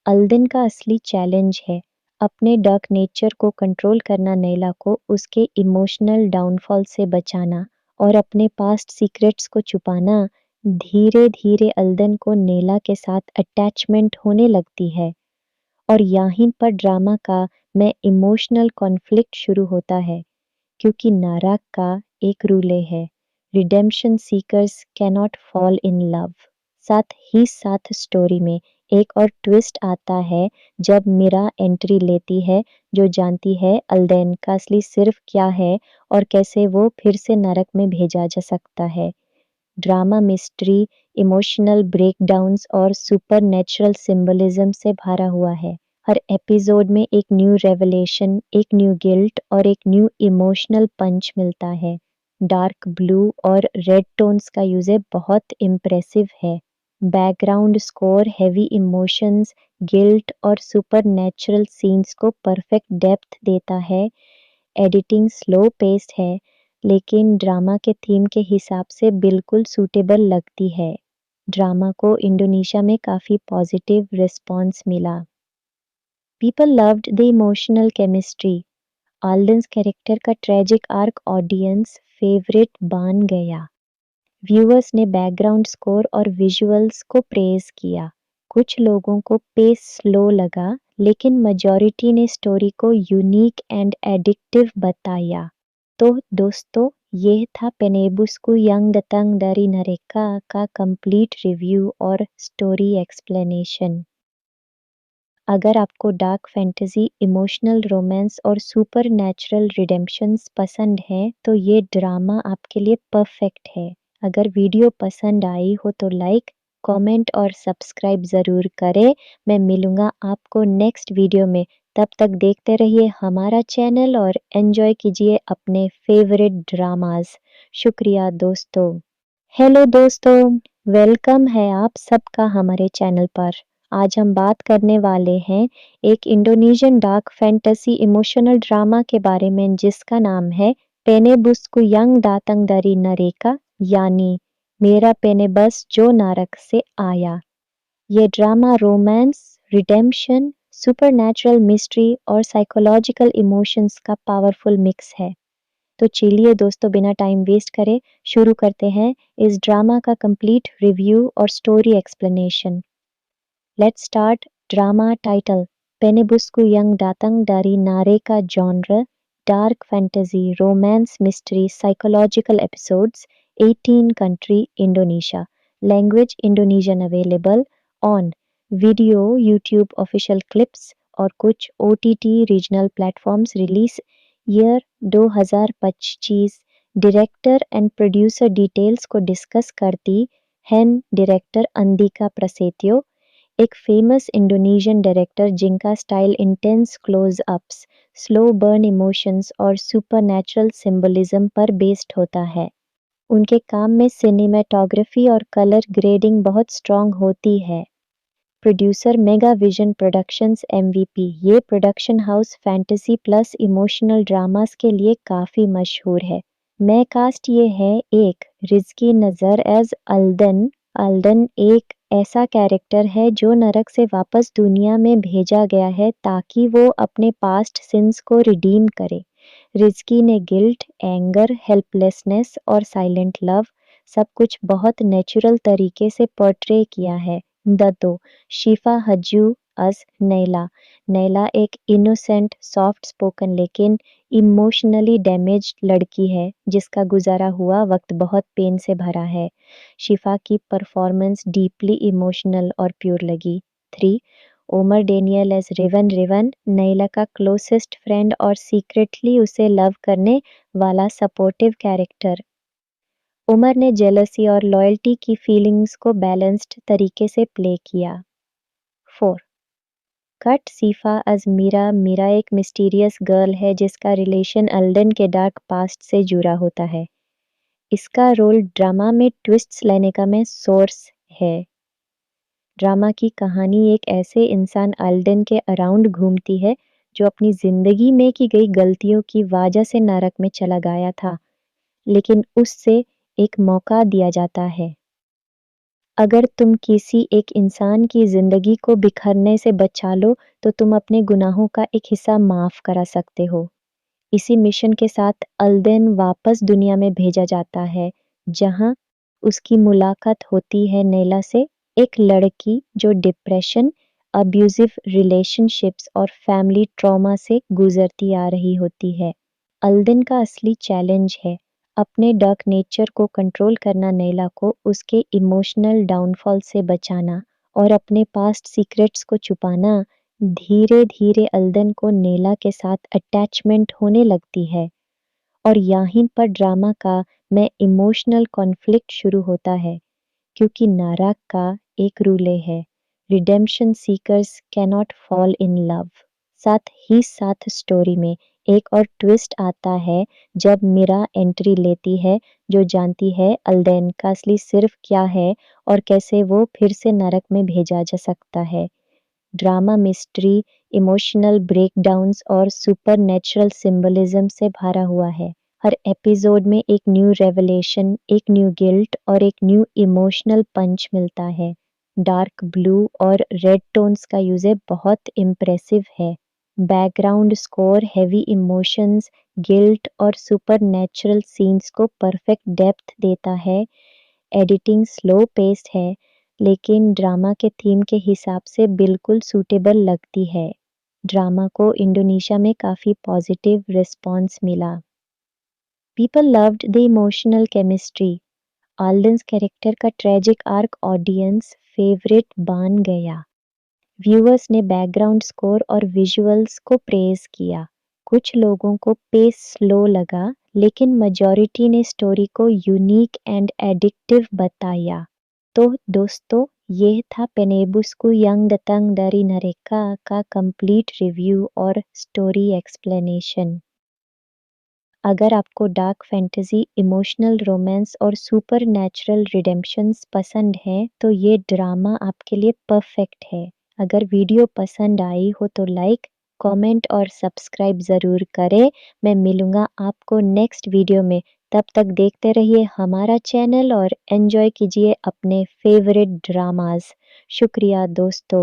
अल्देन का असली चैलेंज है अपने डार्क नेचर को कंट्रोल करना, नैला को उसके इमोशनल डाउनफॉल से बचाना और अपने पास्ट सीक्रेट्स को छुपाना। धीरे धीरे अल्देन को नैला के साथ अटैचमेंट होने लगती है और यहीं पर ड्रामा का में इमोशनल कॉन्फ्लिक्ट शुरू होता है, क्योंकि नाराक का एक रूल है, redemption seekers cannot fall in love. साथ ही साथ स्टोरी में एक और ट्विस्ट आता है जब मीरा एंट्री लेती है, जो जानती है अल्देन का असली सिर्फ क्या है और कैसे वो फिर से नरक में भेजा जा सकता है। ड्रामा मिस्ट्री, इमोशनल ब्रेकडाउन्स और सुपरनैचुरल सिंबलिज्म से भरा हुआ है। हर एपिसोड में एक न्यू रेवलेशन, एक न्यू गिल्ट और एक न्यू इमोशनल पंच मिलता है। डार्क ब्लू और रेड टोन्स का यूज बहुत इम्प्रेसिव है। Background score heavy emotions, guilt और सुपरनैचुरल सीन्स को परफेक्ट डेप्थ देता है। एडिटिंग स्लो पेस्ड है, लेकिन ड्रामा के थीम के हिसाब से बिल्कुल सूटेबल लगती है। ड्रामा को इंडोनेशिया में काफ़ी पॉजिटिव रिस्पॉन्स मिला। People loved the emotional chemistry. Alden's character का ट्रेजिक आर्क ऑडियंस फेवरेट बन गया। व्यूअर्स ने बैकग्राउंड स्कोर और विजुअल्स को प्रेज किया। कुछ लोगों को पेस स्लो लगा, लेकिन मेजॉरिटी ने स्टोरी को यूनिक एंड एडिक्टिव बताया। तो दोस्तों, ये था पेनेबुस्कु यंग दतंग dari नरेका का कंप्लीट रिव्यू और स्टोरी एक्सप्लेनेशन। अगर आपको डार्क फैंटेसी, इमोशनल रोमांस और सुपर नेचुरल रिडेम्पशंस पसंद है, तो ये ड्रामा आपके लिए परफेक्ट है। अगर वीडियो पसंद आई हो तो लाइक, कमेंट और सब्सक्राइब ज़रूर करें। मैं मिलूँगा आपको नेक्स्ट वीडियो में। तब तक देखते रहिए हमारा चैनल और एन्जॉय कीजिए अपने फेवरेट ड्रामास। शुक्रिया दोस्तों। हेलो दोस्तों, वेलकम है आप सबका हमारे चैनल पर। आज हम बात करने वाले हैं एक Indonesian dark fantasy emotional drama के बारे में, जिसका नाम है पेनेबुस्कु यंग दातंग dari नरेका, यानी मेरा पेनेबस जो नारक से आया। ये drama romance, redemption, supernatural mystery और साइकोलॉजिकल इमोशंस का पावरफुल मिक्स है। तो चलिए दोस्तों, बिना टाइम वेस्ट करे शुरू करते हैं इस ड्रामा का कंप्लीट रिव्यू और story explanation. Let's start. Drama title Penebusku Yang Datang dari नारेका, genre dark fantasy, romance, mystery, psychological, episodes 18 country Indonesia, language Indonesian, available on video, YouTube official clips और कुछ OTT regional platforms. Release year 2025। Director and producer details को discuss करती हैं director Andika Prasetyo, एक famous Indonesian director जिनका style intense close ups, slow burn emotions और supernatural symbolism पर based होता है। उनके काम में सिनेमेटोग्राफी और कलर ग्रेडिंग बहुत स्ट्रॉन्ग होती है। Producer Mega Vision productions MVP, ये production house fantasy plus emotional dramas के लिए काफ़ी मशहूर है। मैं कास्ट ये है एक रिजकी नज़र एज अल्दन। अल्दन एक ऐसा कैरेक्टर है जो नरक से वापस दुनिया में भेजा गया है ताकि वो अपने पास्ट सिंस को रिडीम करे। रिजकी ने गिल्ट, एंगर, हेल्पलेसनेस और साइलेंट लव सब कुछ बहुत नेचुरल तरीके से पोर्ट्रे किया है। दो शिफा हज्जू अस नैला। नैला एक इनोसेंट, सॉफ्ट स्पोकन लेकिन इमोशनली डैमेज्ड लड़की है, जिसका गुजारा हुआ वक्त बहुत पेन से भरा है। शिफा की परफॉर्मेंस डीपली इमोशनल और प्योर लगी। 3 Omar Daniel as Rivan. Rivan Naila का क्लोजेस्ट फ्रेंड और सीक्रेटली उसे लव करने वाला सपोर्टिव कैरेक्टर। उमर ने जेलसी और लॉयल्टी की फीलिंग्स को बैलेंस्ड तरीके से प्ले किया। 4 कट सीफा अज मीरा। मीरा एक मिस्टीरियस गर्ल है जिसका रिलेशन अल्डन के डार्क पास्ट से जुड़ा होता है। इसका रोल ड्रामा में ट्विस्ट्स लाने का में सोर्स है। ड्रामा की कहानी एक ऐसे इंसान अल्डन के अराउंड घूमती है जो अपनी जिंदगी में की गई गलतियों की वजह से नरक में चला गया था, लेकिन उससे एक मौका दिया जाता है। अगर तुम किसी एक इंसान की जिंदगी को बिखरने से बचा लो तो तुम अपने गुनाहों का एक हिस्सा माफ करा सकते हो। इसी मिशन के साथ अल्देन वापस दुनिया में भेजा जाता है, जहां उसकी मुलाकात होती है नैला से, एक लड़की जो डिप्रेशन, अब्यूजिव रिलेशनशिप्स और फैमिली ट्रॉमा से गुजरती आ रही होती है। अल्देन का असली चैलेंज है अपने डार्क नेचर को कंट्रोल करना, नैला को उसके इमोशनल डाउनफॉल से बचाना और अपने पास्ट सीक्रेट्स को छुपाना। धीरे धीरे अल्देन को नैला के साथ अटैचमेंट होने लगती है और यहीं पर ड्रामा का में इमोशनल कॉन्फ्लिक्ट शुरू होता है, क्योंकि नाराक का एक रूल है, redemption seekers cannot fall in love. साथ ही साथ स्टोरी में एक और ट्विस्ट आता है जब मीरा एंट्री लेती है, जो जानती है अल्देन का असली सिर्फ क्या है और कैसे वो फिर से नरक में भेजा जा सकता है। ड्रामा मिस्ट्री, इमोशनल ब्रेकडाउन्स और सुपरनैचुरल सिंबलिज्म से भरा हुआ है। हर एपिसोड में एक न्यू रेवलेशन, एक न्यू गिल्ट और एक न्यू इमोशनल पंच मिलता है। डार्क ब्लू और रेड टोन्स का यूज बहुत इम्प्रेसिव है। Background score heavy emotions, guilt और सुपरनैचुरल सीन्स को परफेक्ट डेप्थ देता है। एडिटिंग स्लो पेस्ड है, लेकिन ड्रामा के थीम के हिसाब से बिल्कुल सूटेबल लगती है। ड्रामा को इंडोनेशिया में काफ़ी पॉजिटिव रिस्पॉन्स मिला। People loved the emotional chemistry. Alden's character का ट्रेजिक आर्क ऑडियंस फेवरेट बन गया। व्यूअर्स ने बैकग्राउंड स्कोर और विजुअल्स को प्रेज किया। कुछ लोगों को पेस स्लो लगा, लेकिन मेजॉरिटी ने स्टोरी को यूनिक एंड एडिक्टिव बताया। तो दोस्तों, ये था पेनेबुस्कु यंग दतंग डरी नरेका का कंप्लीट रिव्यू और स्टोरी एक्सप्लेनेशन। अगर आपको डार्क फैंटेसी, इमोशनल रोमांस और सुपर नेचुरल रिडेम्पशंस पसंद है तो ये ड्रामा आपके लिए परफेक्ट है। अगर वीडियो पसंद आई हो तो लाइक, कमेंट और सब्सक्राइब ज़रूर करें। मैं मिलूँगा आपको नेक्स्ट वीडियो में। तब तक देखते रहिए हमारा चैनल और एन्जॉय कीजिए अपने फेवरेट ड्रामास। शुक्रिया दोस्तों।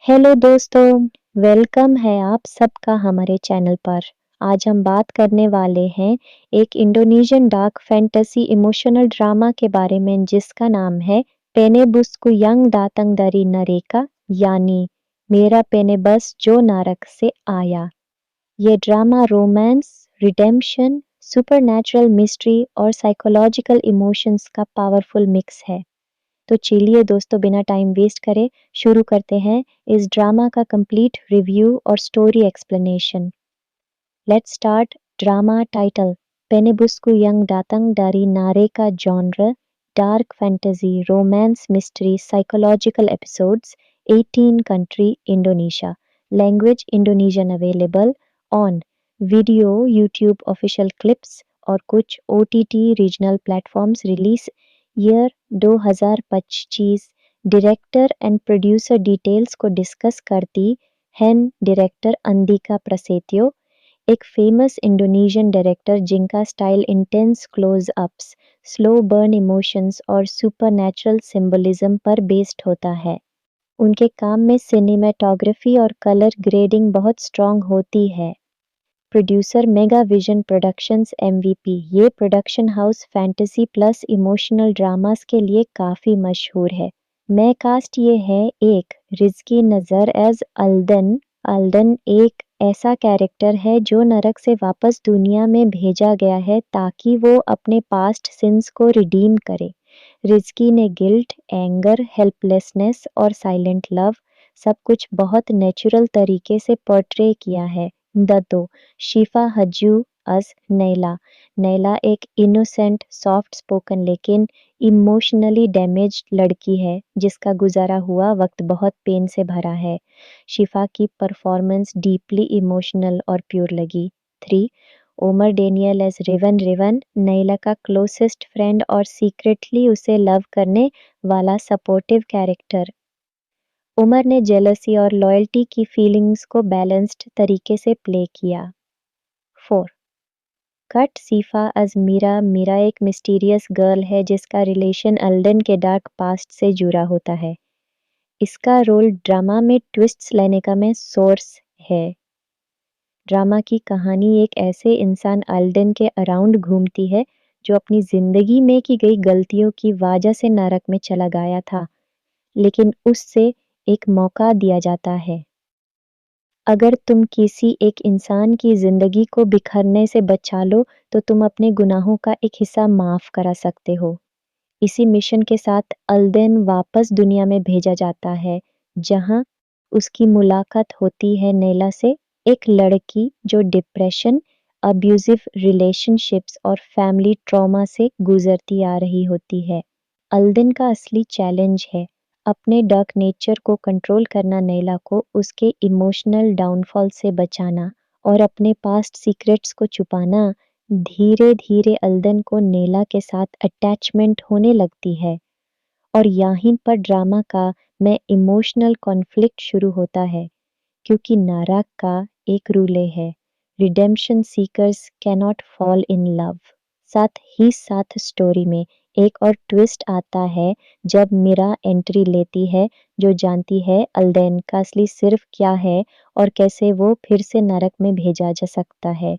हेलो दोस्तों, वेलकम है आप सबका हमारे चैनल पर। आज हम बात करने वाले हैं एक Indonesian dark fantasy emotional drama के बारे में जिसका नाम है पेनेबुस्कु यंग दातंग दरी नरेका, यानी मेरा पेनेबस जो नारक से आया। ये drama romance, redemption, supernatural mystery और साइकोलॉजिकल इमोशंस का पावरफुल मिक्स है। तो चलिए दोस्तों, बिना टाइम वेस्ट करे शुरू करते हैं इस ड्रामा का कंप्लीट रिव्यू और story explanation. Let's start. Drama title Penebusku Yang Datang Dari नारे का genre dark fantasy, romance, mystery, psychological episodes, 18 country Indonesia, language Indonesian, available on video, YouTube official clips और कुछ OTT regional platforms. Release year 2025। Director and producer details को discuss करती हैं director Andika Prasetyo, एक famous Indonesian director जिनका style intense close ups, slow burn emotions और supernatural symbolism पर based होता है। उनके काम में सिनेमेटोग्राफी और कलर ग्रेडिंग बहुत स्ट्रॉन्ग होती है। Producer Mega Vision productions MVP। ये production house fantasy plus emotional dramas के लिए काफ़ी मशहूर है। मैं कास्ट ये है एक रिजकी नज़र एज अल्दन। अल्दन एक ऐसा कैरेक्टर है जो नरक से वापस दुनिया में भेजा गया है ताकि वो अपने पास्ट सिंस को रिडीम करे। रिजकी ने गिल्ट, एंगर, हेल्पलेसनेस और साइलेंट लव सब कुछ बहुत नेचुरल तरीके से पोर्ट्रे किया है। दत्तो शिफा हज्जू अस नैला। नैला एक इनोसेंट, सॉफ्ट स्पोकन लेकिन इमोशनली डैमेज्ड लड़की है जिसका गुजारा हुआ वक्त बहुत पेन से भरा है। शिफा की परफॉर्मेंस डीपली इमोशनल और प्योर लगी। 3. Omar Daniel as Rivan. Rivan Naila का क्लोजेस्ट फ्रेंड और सीक्रेटली उसे लव करने वाला सपोर्टिव कैरेक्टर। उमर ने जेलसी और लॉयल्टी की फीलिंग्स को बैलेंस्ड तरीके से प्ले किया। 4. Cut Syifa as Mira. Mira एक मिस्टीरियस गर्ल है जिसका रिलेशन अल्डन के डार्क पास्ट से जुड़ा होता है। इसका रोल ड्रामा में ट्विस्ट्स लाने का में सोर्स है। ड्रामा की कहानी एक ऐसे इंसान अल्डन के अराउंड घूमती है जो अपनी जिंदगी में की गई गलतियों की वजह से नरक में चला गया था, लेकिन उससे एक मौका दिया जाता है। अगर तुम किसी एक इंसान की जिंदगी को बिखरने से बचा लो तो तुम अपने गुनाहों का एक हिस्सा माफ करा सकते हो। इसी मिशन के साथ अल्देन वापस दुनिया में भेजा जाता है जहां उसकी मुलाकात होती है नैला से, एक लड़की जो डिप्रेशन, अब्यूजिव रिलेशनशिप्स और फैमिली ट्रॉमा से गुजरती आ रही होती है। अल्देन का असली चैलेंज है अपने डार्क नेचर को कंट्रोल करना, नैला को उसके इमोशनल डाउनफॉल से बचाना और अपने पास्ट सीक्रेट्स को छुपाना। धीरे धीरे अल्देन को नैला के साथ अटैचमेंट होने लगती है और यहीं पर ड्रामा का में इमोशनल कॉन्फ्लिक्ट शुरू होता है, क्योंकि नाराक का एक रूले है, redemption seekers cannot fall in love. साथ ही साथ स्टोरी में एक और ट्विस्ट आता है जब मीरा एंट्री लेती है, जो जानती है अल्देन का असली सिर्फ क्या है और कैसे वो फिर से नरक में भेजा जा सकता है।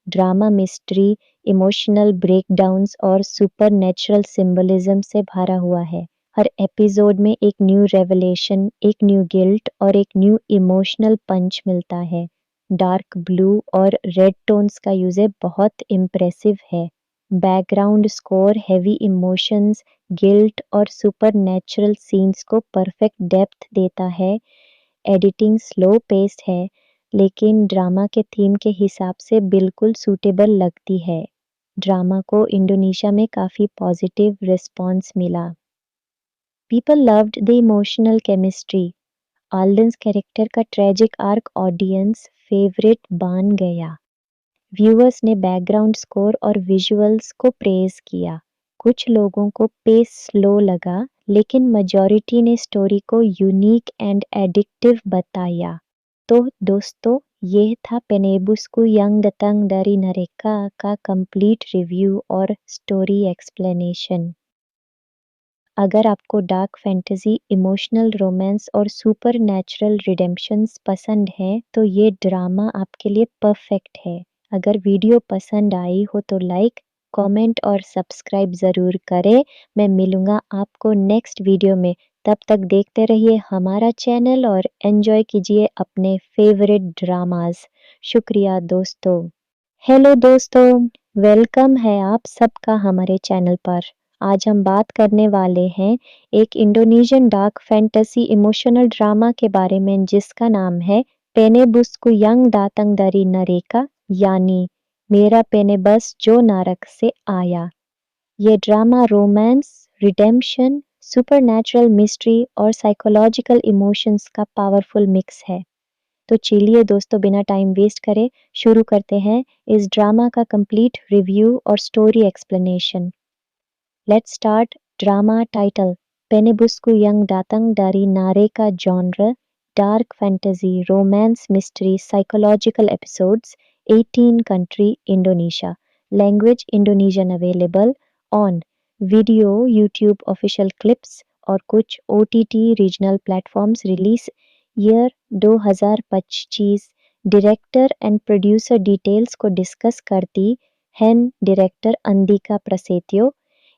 ड्रामा मिस्ट्री, इमोशनल ब्रेकडाउन्स और सुपरनैचुरल सिंबलिज्म से भरा हुआ है। हर एपिसोड में एक न्यू रेवलेशन, एक न्यू गिल्ट और एक न्यू इमोशनल पंच मिलता है। डार्क ब्लू और रेड टोन्स का यूज बहुत इम्प्रेसिव है। Background score heavy emotions, guilt और सुपरनैचुरल सीन्स को परफेक्ट डेप्थ देता है। एडिटिंग स्लो पेस्ड है लेकिन ड्रामा के थीम के हिसाब से बिल्कुल सूटेबल लगती है। ड्रामा को इंडोनेशिया में काफ़ी पॉजिटिव रिस्पॉन्स मिला। People loved the emotional chemistry. Alden's character का ट्रेजिक आर्क ऑडियंस फेवरेट बन गया। व्यूअर्स ने बैकग्राउंड स्कोर और विजुअल्स को प्रेज किया। कुछ लोगों को पेस स्लो लगा लेकिन मेजॉरिटी ने स्टोरी को यूनिक एंड एडिक्टिव बताया। तो दोस्तों, ये था पेनेबुस्कु यंग दतंग dari नरेका का कंप्लीट रिव्यू और स्टोरी एक्सप्लेनेशन। अगर आपको डार्क फैंटेसी, इमोशनल रोमांस और सुपर नेचुरल रिडेम्पशंस पसंद हैं तो ये ड्रामा आपके लिए परफेक्ट है। अगर वीडियो पसंद आई हो तो लाइक, कमेंट और सब्सक्राइब ज़रूर करें। मैं मिलूँगा आपको नेक्स्ट वीडियो में। तब तक देखते रहिए हमारा चैनल और एंजॉय कीजिए अपने फेवरेट ड्रामास। शुक्रिया दोस्तों। हेलो दोस्तों, वेलकम है आप सबका हमारे चैनल पर। आज हम बात करने वाले हैं एक Indonesian dark fantasy emotional drama के बारे में जिसका नाम है पेनेबुस्कु यंग दातंग dari नरेका, यानी मेरा पेनेबस जो नारक से आया। ये drama romance, redemption, supernatural mystery और साइकोलॉजिकल इमोशंस का पावरफुल मिक्स है। तो चलिए दोस्तों, बिना टाइम वेस्ट करे शुरू करते हैं इस ड्रामा का कंप्लीट रिव्यू और story explanation. Let's start. Drama title Penebusku Yang Datang dari नारेका। Genre dark fantasy, romance, mystery, psychological. Episodes 18 country Indonesia. Language Indonesian. Available on video, YouTube official clips और कुछ OTT regional platforms. Release year 2025। Director and producer details को discuss करती हैं। Director Andika Prasetyo,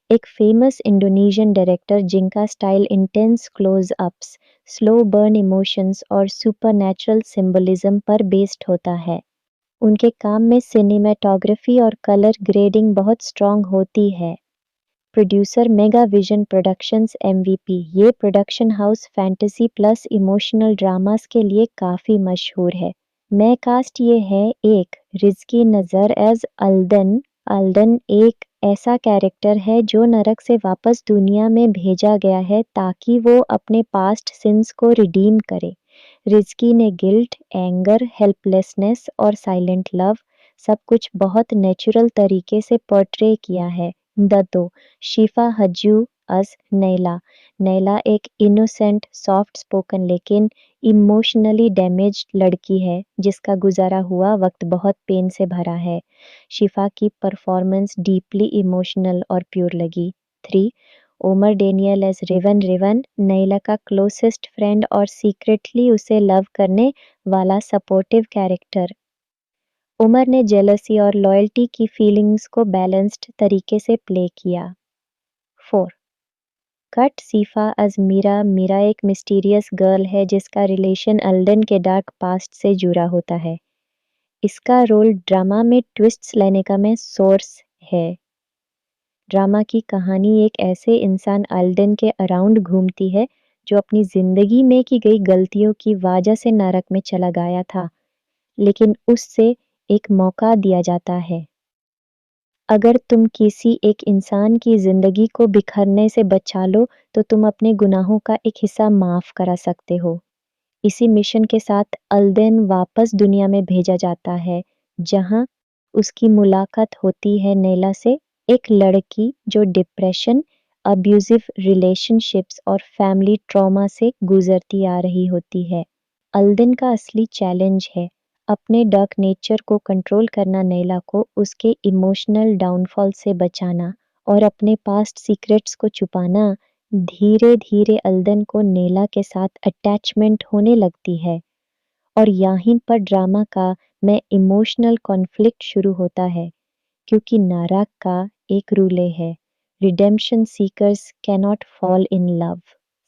एक famous Indonesian director जिनका style intense close ups, slow burn emotions और supernatural symbolism पर based होता है। उनके काम में सिनेमेटोग्राफी और कलर ग्रेडिंग बहुत स्ट्रॉन्ग होती है। Producer Mega Vision productions MVP। ये production house fantasy plus emotional dramas के लिए काफ़ी मशहूर है। मैं कास्ट ये है एक रिज़की नज़र एज अल्दन। अल्दन एक ऐसा कैरेक्टर है जो नरक से वापस दुनिया में भेजा गया है ताकि वो अपने पास्ट सिंस को रिडीम करे। रिज़की ने गिल्ट, एंगर, हेल्पलेसनेस और साइलेंट लव सब कुछ बहुत नेचुरल तरीके से पोर्ट्रे किया है। दो शिफा हज्जू अस नैला। नैला एक इनोसेंट, सॉफ्ट स्पोकन लेकिन इमोशनली डैमेज्ड लड़की है जिसका गुजारा हुआ वक्त बहुत पेन से भरा है। शिफा की परफॉर्मेंस डीपली इमोशनल और प्योर लगी। 3 Omar Daniel as Rivan. Rivan Naila का क्लोजेस्ट फ्रेंड और सीक्रेटली उसे लव करने वाला सपोर्टिव कैरेक्टर। उमर ने जेलसी और लॉयल्टी की फीलिंग्स को बैलेंस्ड तरीके से प्ले किया। 4 कट सीफा अज मीरा। मीरा एक मिस्टीरियस गर्ल है जिसका रिलेशन अल्डन के डार्क पास्ट से जुड़ा होता है। इसका रोल ड्रामा में ट्विस्ट्स लाने का में सोर्स है। ड्रामा की कहानी एक ऐसे इंसान अल्डन के अराउंड घूमती है जो अपनी जिंदगी में की गई गलतियों की वजह से नरक में चला गया था, लेकिन उससे एक मौका दिया जाता है। अगर तुम किसी एक इंसान की जिंदगी को बिखरने से बचा लो तो तुम अपने गुनाहों का एक हिस्सा माफ करा सकते हो। इसी मिशन के साथ अल्देन वापस दुनिया में भेजा जाता है जहां उसकी मुलाकात होती है नैला से, एक लड़की जो डिप्रेशन, अब्यूजिव रिलेशनशिप्स और फैमिली ट्रॉमा से गुजरती आ रही होती है। अल्देन का असली चैलेंज है अपने डार्क नेचर को कंट्रोल करना, नैला को उसके इमोशनल डाउनफॉल से बचाना और अपने पास्ट सीक्रेट्स को छुपाना। धीरे धीरे अल्दन को नैला के साथ अटैचमेंट होने लगती है और यहीं पर ड्रामा का में इमोशनल कॉन्फ्लिक्ट शुरू होता है, क्योंकि नाराक का एक रूले है, redemption seekers cannot fall in love.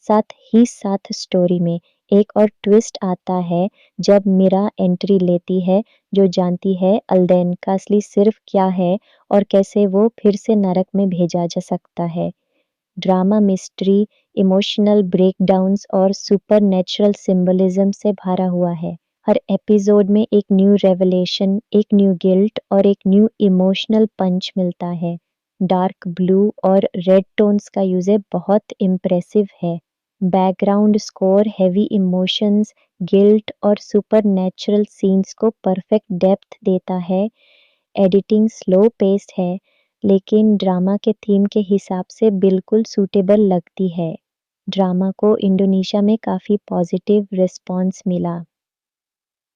साथ ही साथ स्टोरी में एक और ट्विस्ट आता है जब मीरा एंट्री लेती है, जो जानती है अल्देन का असली सिर्फ क्या है और कैसे वो फिर से नरक में भेजा जा सकता है। ड्रामा मिस्ट्री, इमोशनल ब्रेकडाउन्स और सुपरनैचुरल सिंबलिज्म से भरा हुआ है। हर एपिसोड में एक न्यू रेवलेशन, एक न्यू गिल्ट और एक न्यू इमोशनल पंच मिलता है। डार्क ब्लू और रेड टोन्स का यूज बहुत इम्प्रेसिव है। Background score heavy emotions, guilt और सुपरनैचुरल सीन्स को परफेक्ट डेप्थ देता है। एडिटिंग स्लो पेस्ड है लेकिन ड्रामा के थीम के हिसाब से बिल्कुल सूटेबल लगती है। ड्रामा को इंडोनेशिया में काफ़ी पॉजिटिव रिस्पॉन्स मिला।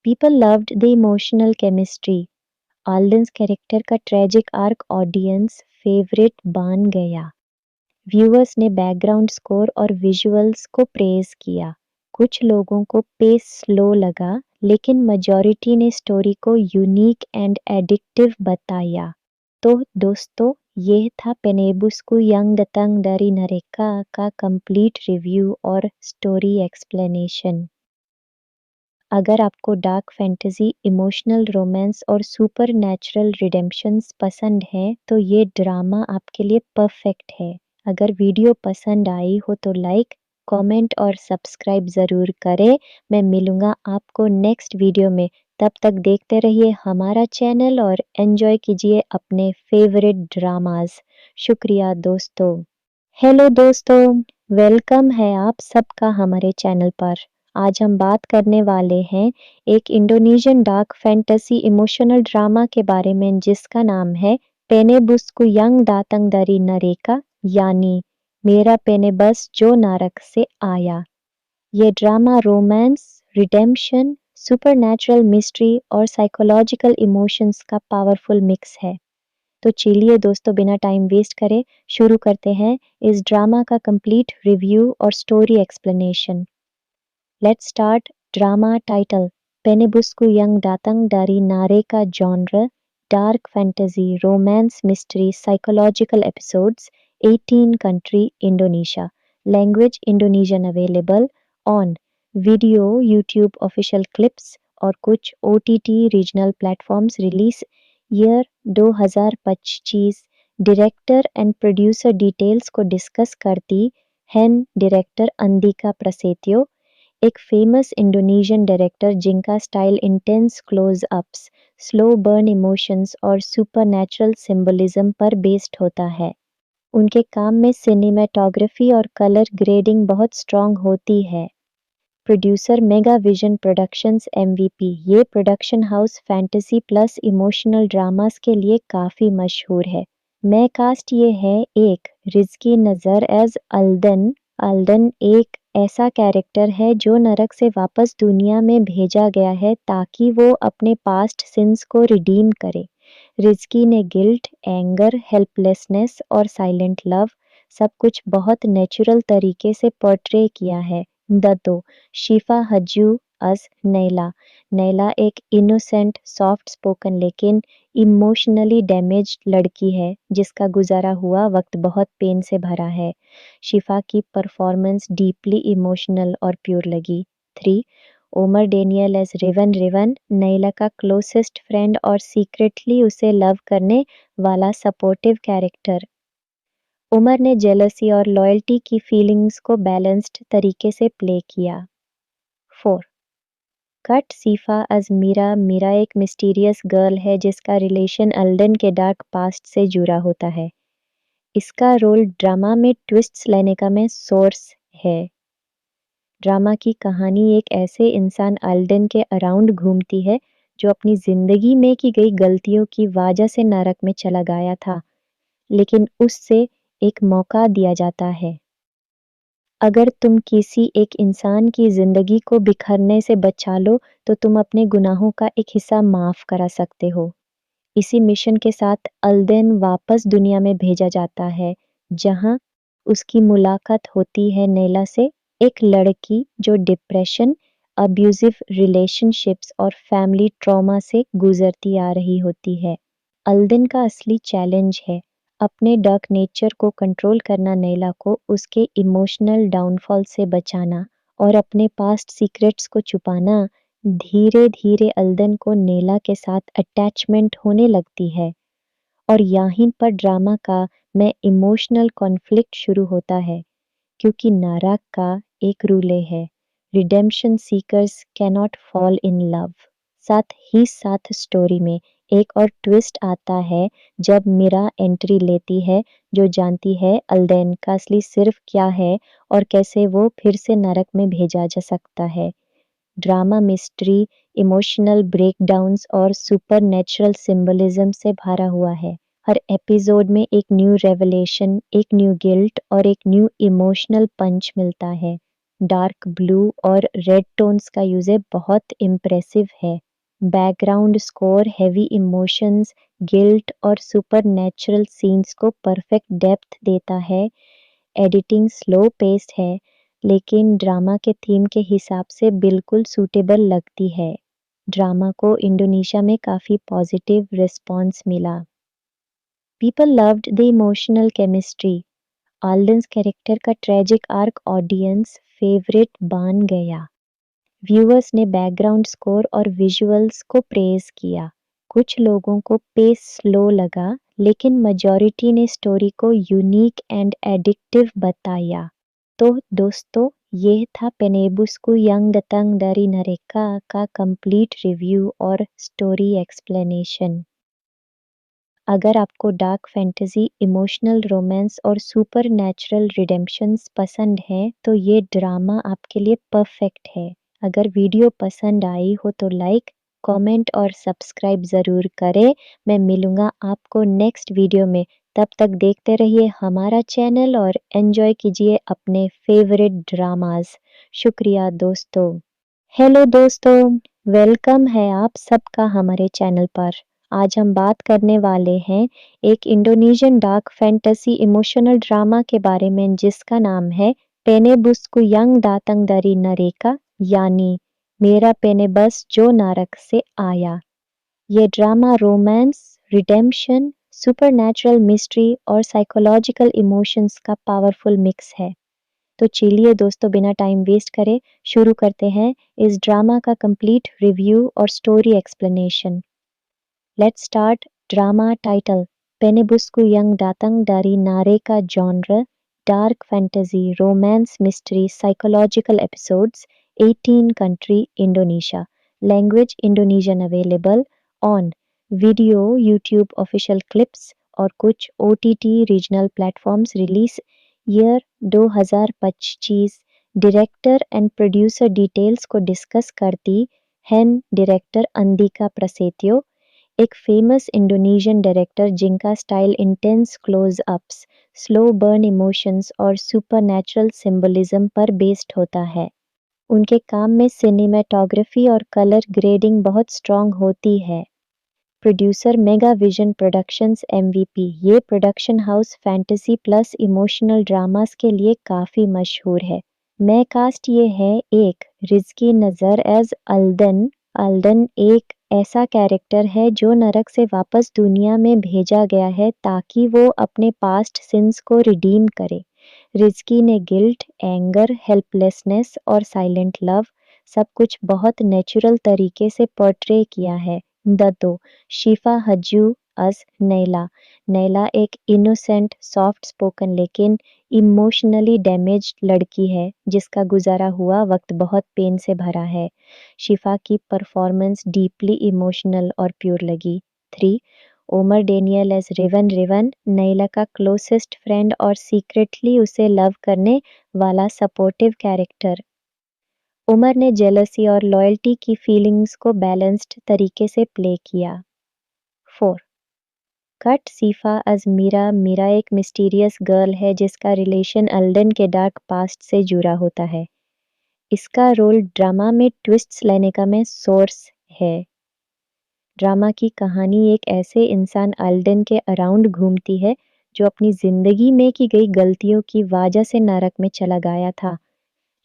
People loved the emotional chemistry. Alden's character का ट्रेजिक आर्क ऑडियंस फेवरेट बन गया। व्यूअर्स ने बैकग्राउंड स्कोर और विजुअल्स को प्रेज किया। कुछ लोगों को पेस स्लो लगा लेकिन मेजॉरिटी ने स्टोरी को यूनिक एंड एडिक्टिव बताया। तो दोस्तों, ये था पेनेबुस्कु यंग दतंग दरी नरेका का कंप्लीट रिव्यू और स्टोरी एक्सप्लेनेशन। अगर आपको डार्क फैंटेसी, इमोशनल रोमांस और सुपर नेचुरल रिडेम्पशंस पसंद है तो ये ड्रामा आपके लिए परफेक्ट है। अगर वीडियो पसंद आई हो तो लाइक, कमेंट और सब्सक्राइब ज़रूर करें। मैं मिलूँगा आपको नेक्स्ट वीडियो में। तब तक देखते रहिए हमारा चैनल और एंजॉय कीजिए अपने फेवरेट ड्रामास। शुक्रिया दोस्तों। हेलो दोस्तों, वेलकम है आप सबका हमारे चैनल पर। आज हम बात करने वाले हैं एक Indonesian dark fantasy emotional drama के बारे में जिसका नाम है पेनेबुस्कु यंग दातंग दरी नरेका, यानी मेरा पेनेबस जो नारक से आया। ये drama romance, redemption, supernatural mystery और साइकोलॉजिकल इमोशंस का पावरफुल मिक्स है। तो चलिए दोस्तों, बिना टाइम वेस्ट करे शुरू करते हैं इस ड्रामा का कंप्लीट रिव्यू और story explanation. Let's start. Drama title Penebusku Yang Datang dari नारेका। Genre dark fantasy, romance, mystery, psychological. Episodes 18 country Indonesia. Language Indonesian. Available on video, YouTube official clips और कुछ OTT regional platforms. Release year 2025। Director and producer details को discuss करती हैं। Director Andika Prasetyo. एक famous Indonesian director जिनका style intense close ups, slow burn emotions और supernatural symbolism पर based होता है। उनके काम में सिनेमैटोग्राफी और कलर ग्रेडिंग बहुत स्ट्रॉन्ग होती है। Producer Mega Vision productions MVP, ये production house fantasy plus emotional dramas के लिए काफ़ी मशहूर है। मैं कास्ट ये है एक रिज़की नज़र एज अल्दन। अल्दन एक ऐसा कैरेक्टर है जो नरक से वापस दुनिया में भेजा गया है ताकि वो अपने पास्ट सिंस को रिडीम करे। रिज़की ने गिल्ट, एंगर, हेल्पलेसनेस और साइलेंट लव सब कुछ बहुत नेचुरल तरीके से पोर्ट्रे किया है। द दो शिफा हज्जू अस नैला। नैला एक इनोसेंट, सॉफ्ट स्पोकन लेकिन इमोशनली डैमेज्ड लड़की है जिसका गुजारा हुआ वक्त बहुत पेन से भरा है। शिफा की परफॉर्मेंस डीपली इमोशनल और प्योर लगी। 3. Omar Daniel as Rivan. Rivan Naila का क्लोजेस्ट फ्रेंड और सीक्रेटली उसे लव करने वाला सपोर्टिव कैरेक्टर। उमर ने जेलसी और लॉयल्टी की फीलिंग्स को बैलेंस्ड तरीके से प्ले किया। 4. कट सीफा अज मीरा। मीरा एक मिस्टीरियस गर्ल है जिसका रिलेशन अल्डन के डार्क पास्ट से जुड़ा होता है। इसका रोल ड्रामा में ट्विस्ट्स लाने का में सोर्स है। ड्रामा की कहानी एक ऐसे इंसान अल्डन के अराउंड घूमती है जो अपनी जिंदगी में की गई गलतियों की वजह से नरक में चला गया था, लेकिन उससे एक मौका दिया जाता है। अगर तुम किसी एक इंसान की जिंदगी को बिखरने से बचा लो तो तुम अपने गुनाहों का एक हिस्सा माफ करा सकते हो। इसी मिशन के साथ अल्देन वापस दुनिया में भेजा जाता है जहां उसकी मुलाकात होती है नैला से, एक लड़की जो डिप्रेशन, अब्यूजिव रिलेशनशिप्स और फैमिली ट्रॉमा से गुजरती आ रही होती है। अल्देन का असली चैलेंज है अपने डार्क नेचर को कंट्रोल करना, नैला को उसके इमोशनल डाउनफॉल से बचाना और अपने पास्ट सीक्रेट्स को छुपाना। धीरे धीरे अल्देन को नैला के साथ अटैचमेंट होने लगती है और यहीं पर ड्रामा का में इमोशनल कॉन्फ्लिक्ट शुरू होता है, क्योंकि नाराक का एक रूले है, redemption seekers cannot fall in love. साथ ही साथ स्टोरी में एक और ट्विस्ट आता है जब मीरा एंट्री लेती है, जो जानती है अल्देन का असली सिर्फ क्या है और कैसे वो फिर से नरक में भेजा जा सकता है। ड्रामा मिस्ट्री, इमोशनल ब्रेकडाउन्स और सुपरनैचुरल सिंबलिज्म से भरा हुआ है। हर एपिसोड में एक न्यू रेवलेशन, एक न्यू गिल्ट और एक न्यू इमोशनल पंच मिलता है। डार्क ब्लू और रेड टोन्स का यूज बहुत इम्प्रेसिव है। Background score heavy emotions, guilt और सुपरनैचुरल सीन्स को परफेक्ट डेप्थ देता है। एडिटिंग स्लो पेस्ड है लेकिन ड्रामा के थीम के हिसाब से बिल्कुल सूटेबल लगती है। ड्रामा को इंडोनेशिया में काफ़ी पॉजिटिव रिस्पॉन्स मिला। People loved the emotional chemistry. Alden's character का ट्रेजिक आर्क ऑडियंस फेवरेट बन गया। व्यूअर्स ने बैकग्राउंड स्कोर और विजुअल्स को प्रेज किया। कुछ लोगों को पेस स्लो लगा लेकिन मेजॉरिटी ने स्टोरी को यूनिक एंड एडिक्टिव बताया। तो दोस्तों, ये था पेनेबुस्कु यंग दतंग dari नरेका का कंप्लीट रिव्यू और स्टोरी एक्सप्लेनेशन। अगर आपको डार्क फैंटेसी, इमोशनल रोमांस और सुपर नेचुरल रिडेम्पशंस पसंद हैं तो ये ड्रामा आपके लिए परफेक्ट है। अगर वीडियो पसंद आई हो तो लाइक, कमेंट और सब्सक्राइब ज़रूर करें। मैं मिलूँगा आपको नेक्स्ट वीडियो में। तब तक देखते रहिए हमारा चैनल और एंजॉय कीजिए अपने फेवरेट ड्रामास। शुक्रिया दोस्तों। हेलो दोस्तों, वेलकम है आप सबका हमारे चैनल पर। आज हम बात करने वाले हैं एक Indonesian dark fantasy emotional drama के बारे में जिसका नाम है पेनेबुस्कु यंग दातंग dari नरेका, यानी मेरा पेनेबस जो नारक से आया। ये drama romance, redemption, supernatural mystery और साइकोलॉजिकल इमोशंस का पावरफुल मिक्स है। तो चलिए दोस्तों, बिना टाइम वेस्ट करे शुरू करते हैं इस ड्रामा का कंप्लीट रिव्यू और story explanation. Let's start. Drama title Penebusku Yang Datang dari नरेका, genre dark fantasy, romance, mystery, psychological episodes, 18 country Indonesia. Language Indonesian available on video YouTube official clips और कुछ OTT regional platforms release year 2025। Director and producer details को discuss करती हैं director Andika Prasetyo, एक famous Indonesian director जिनका style intense close ups, slow burn emotions और supernatural symbolism पर based होता है। उनके काम में सिनेमेटोग्राफी और कलर ग्रेडिंग बहुत स्ट्रॉन्ग होती है। Producer Mega Vision productions MVP, ये production house fantasy plus emotional dramas के लिए काफ़ी मशहूर है। मैं कास्ट ये है एक रिजकी नज़र एज अल्दन। अल्दन एक ऐसा कैरेक्टर है जो नरक से वापस दुनिया में भेजा गया है ताकि वो अपने पास्ट सिंस को रिडीम करे। रिजकी ने गिल्ट, एंगर, हेल्पलेसनेस और साइलेंट लव सब कुछ बहुत नेचुरल तरीके से पोर्ट्रे किया है। दत्तो शिफा हज्जू अस नैला। नैला एक इनोसेंट, सॉफ्ट स्पोकन लेकिन इमोशनली डैमेज्ड लड़की है जिसका गुजारा हुआ वक्त बहुत पेन से भरा है। शिफा की परफॉर्मेंस डीपली इमोशनल और प्योर लगी। 3. Omar Daniel as Rivan. Rivan Naila का क्लोजेस्ट फ्रेंड और सीक्रेटली उसे लव करने वाला सपोर्टिव कैरेक्टर। उमर ने जेलसी और लॉयल्टी की फीलिंग्स को बैलेंस्ड तरीके से प्ले किया। 4. कट सीफा अज मीरा। मीरा एक मिस्टीरियस गर्ल है जिसका रिलेशन अल्डन के डार्क पास्ट से जुड़ा होता है। इसका रोल ड्रामा में ट्विस्ट्स लाने का में सोर्स है। ड्रामा की कहानी एक ऐसे इंसान अल्डन के अराउंड घूमती है जो अपनी जिंदगी में की गई गलतियों की वजह से नरक में चला गया था,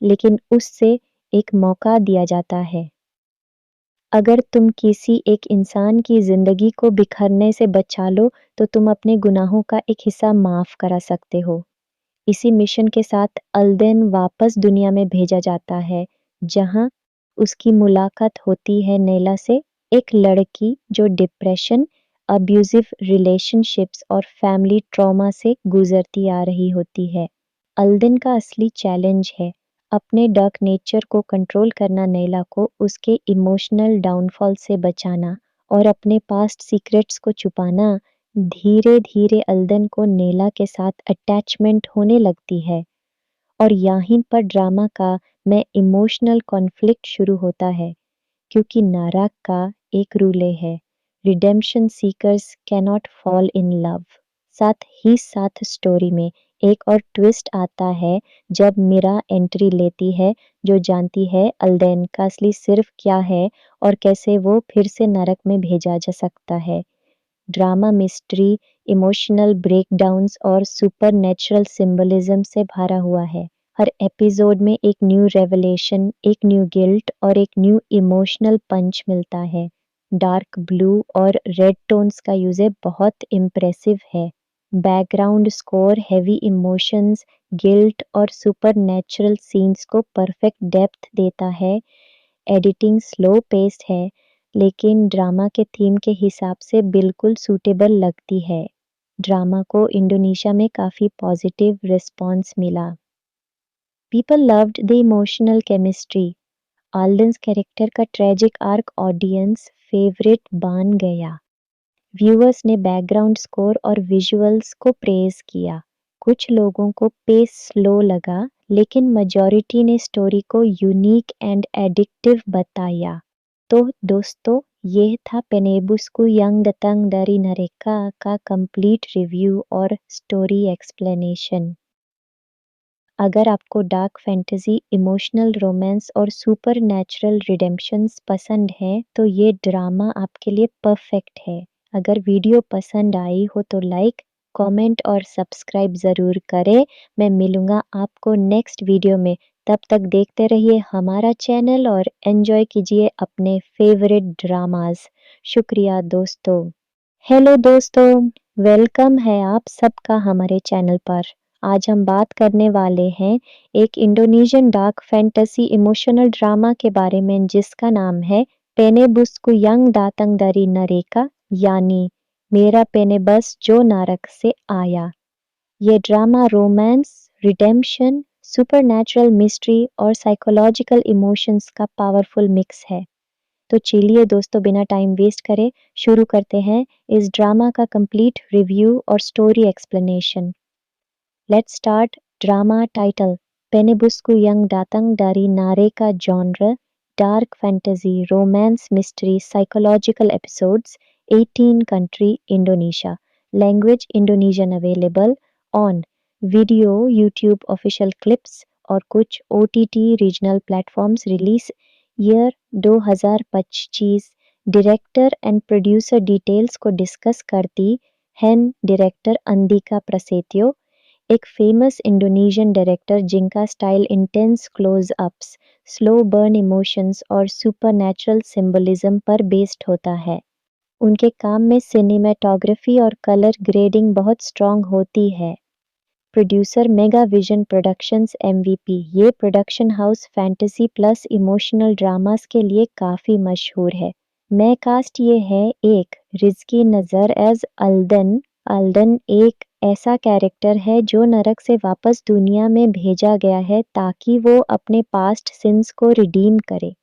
लेकिन उससे एक मौका दिया जाता है। अगर तुम किसी एक इंसान की ज़िंदगी को बिखरने से बचा लो तो तुम अपने गुनाहों का एक हिस्सा माफ़ करा सकते हो। इसी मिशन के साथ अल्देन वापस दुनिया में भेजा जाता है जहां उसकी मुलाकात होती है नैला से, एक लड़की जो डिप्रेशन, अब्यूजिव रिलेशनशिप्स और फैमिली ट्रॉमा से गुजरती आ रही होती है। अल्देन का असली चैलेंज है अपने डार्क नेचर को कंट्रोल करना, नैला को उसके इमोशनल डाउनफॉल से बचाना और अपने पास्ट सीक्रेट्स को छुपाना। धीरे धीरे अल्देन को नैला के साथ अटैचमेंट होने लगती है और यहीं पर ड्रामा का में इमोशनल कॉन्फ्लिक्ट शुरू होता है, क्योंकि नाराक का एक रूले है, redemption seekers cannot fall in love. साथ ही साथ स्टोरी में एक और ट्विस्ट आता है जब मीरा एंट्री लेती है, जो जानती है अल्देन का असली सिर्फ क्या है और कैसे वो फिर से नरक में भेजा जा सकता है। ड्रामा मिस्ट्री, इमोशनल ब्रेकडाउन्स और सुपरनैचुरल सिंबलिज्म से भरा हुआ है। हर एपिसोड में एक न्यू रेवलेशन, एक न्यू गिल्ट और एक न्यू इमोशनल पंच मिलता है। डार्क ब्लू और रेड टोन्स का यूज बहुत इम्प्रेसिव है। Background score heavy emotions, guilt और सुपरनैचुरल सीन्स को परफेक्ट डेप्थ देता है। एडिटिंग स्लो पेस्ड है लेकिन ड्रामा के थीम के हिसाब से बिल्कुल सूटेबल लगती है। ड्रामा को इंडोनेशिया में काफ़ी पॉजिटिव रिस्पॉन्स मिला। People loved the emotional chemistry. Alden's character का ट्रेजिक आर्क ऑडियंस फेवरेट बन गया। व्यूअर्स ने बैकग्राउंड स्कोर और विजुअल्स को प्रेज किया। कुछ लोगों को पेस स्लो लगा लेकिन मेजॉरिटी ने स्टोरी को यूनिक एंड एडिक्टिव बताया। तो दोस्तों, ये था पेनेबुस्कु यंग दतंग dari नरेका का कंप्लीट रिव्यू और स्टोरी एक्सप्लेनेशन। अगर आपको डार्क फैंटेसी, इमोशनल रोमांस और सुपर नेचुरल रिडेम्पशंस पसंद है तो ये ड्रामा आपके लिए परफेक्ट है। अगर वीडियो पसंद आई हो तो लाइक, कमेंट और सब्सक्राइब ज़रूर करें। मैं मिलूँगा आपको नेक्स्ट वीडियो में। तब तक देखते रहिए हमारा चैनल और एंजॉय कीजिए अपने फेवरेट ड्रामास। शुक्रिया दोस्तों। हेलो दोस्तों, वेलकम है आप सबका हमारे चैनल पर। आज हम बात करने वाले हैं एक Indonesian dark fantasy emotional drama के बारे में जिसका नाम है पेनेबुस्कु यंग दातंग dari नरेका, यानी मेरा पेनेबस जो नारक से आया। ये drama romance, redemption, supernatural mystery और साइकोलॉजिकल इमोशंस का पावरफुल मिक्स है। तो चलिए दोस्तों, बिना टाइम वेस्ट करे शुरू करते हैं इस ड्रामा का कंप्लीट रिव्यू और story explanation. Let's start. Drama title Penebusku Yang Datang dari Nareka genre dark fantasy romance mystery psychological episodes 18 country Indonesia language Indonesian available on video YouTube official clips और कुछ OTT regional platforms release year 2025। Director and producer details को discuss करती हैं director Andika Prasetyo, एक famous Indonesian director जिनका style intense close ups, slow burn emotions और supernatural symbolism पर based होता है। उनके काम में सिनेमेटोग्राफी और कलर ग्रेडिंग बहुत स्ट्रॉन्ग होती है। Producer Mega Vision productions MVP, ये production house fantasy plus emotional dramas के लिए काफ़ी मशहूर है। मैं कास्ट ये है एक रिजकी नज़र एज अल्दन। अल्दन एक ऐसा कैरेक्टर है जो नरक से वापस दुनिया में भेजा गया है ताकि वो अपने पास्ट सिंस को रिडीम करे।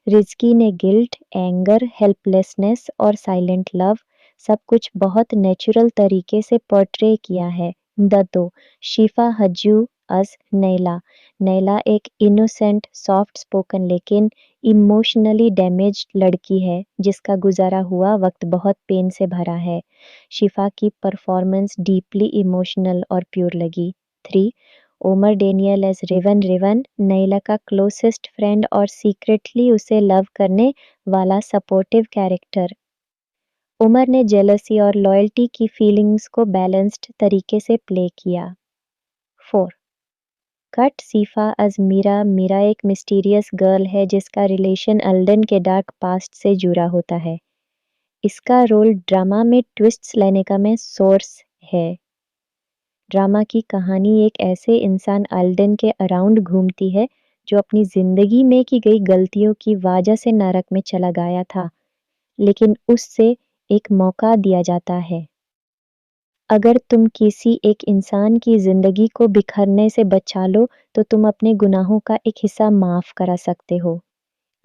रिजकी ने गिल्ट, एंगर, हेल्पलेसनेस और साइलेंट लव सब कुछ बहुत नेचुरल तरीके से पोर्ट्रे किया है। दो शिफा हज्जू अस नैला। नैला एक इनोसेंट, सॉफ्ट स्पोकन लेकिन इमोशनली डैमेज्ड लड़की है जिसका गुजारा हुआ वक्त बहुत पेन से भरा है। शिफा की परफॉर्मेंस डीपली इमोशनल और प्योर लगी। 3 Omar Daniel as Rivan. Rivan Naila का क्लोजेस्ट फ्रेंड और सीक्रेटली उसे लव करने वाला सपोर्टिव कैरेक्टर। उमर ने जेलसी और लॉयल्टी की फीलिंग्स को बैलेंस्ड तरीके से प्ले किया। 4 कट सीफा अज मीरा। मीरा एक मिस्टीरियस गर्ल है जिसका रिलेशन अल्डन के डार्क पास्ट से जुड़ा होता है। इसका रोल ड्रामा में ट्विस्ट्स लाने का में सोर्स है। ड्रामा की कहानी एक ऐसे इंसान अल्डन के अराउंड घूमती है जो अपनी जिंदगी में की गई गलतियों की वजह से नरक में चला गया था, लेकिन उससे एक मौका दिया जाता है। अगर तुम किसी एक इंसान की जिंदगी को बिखरने से बचा लो तो तुम अपने गुनाहों का एक हिस्सा माफ करा सकते हो।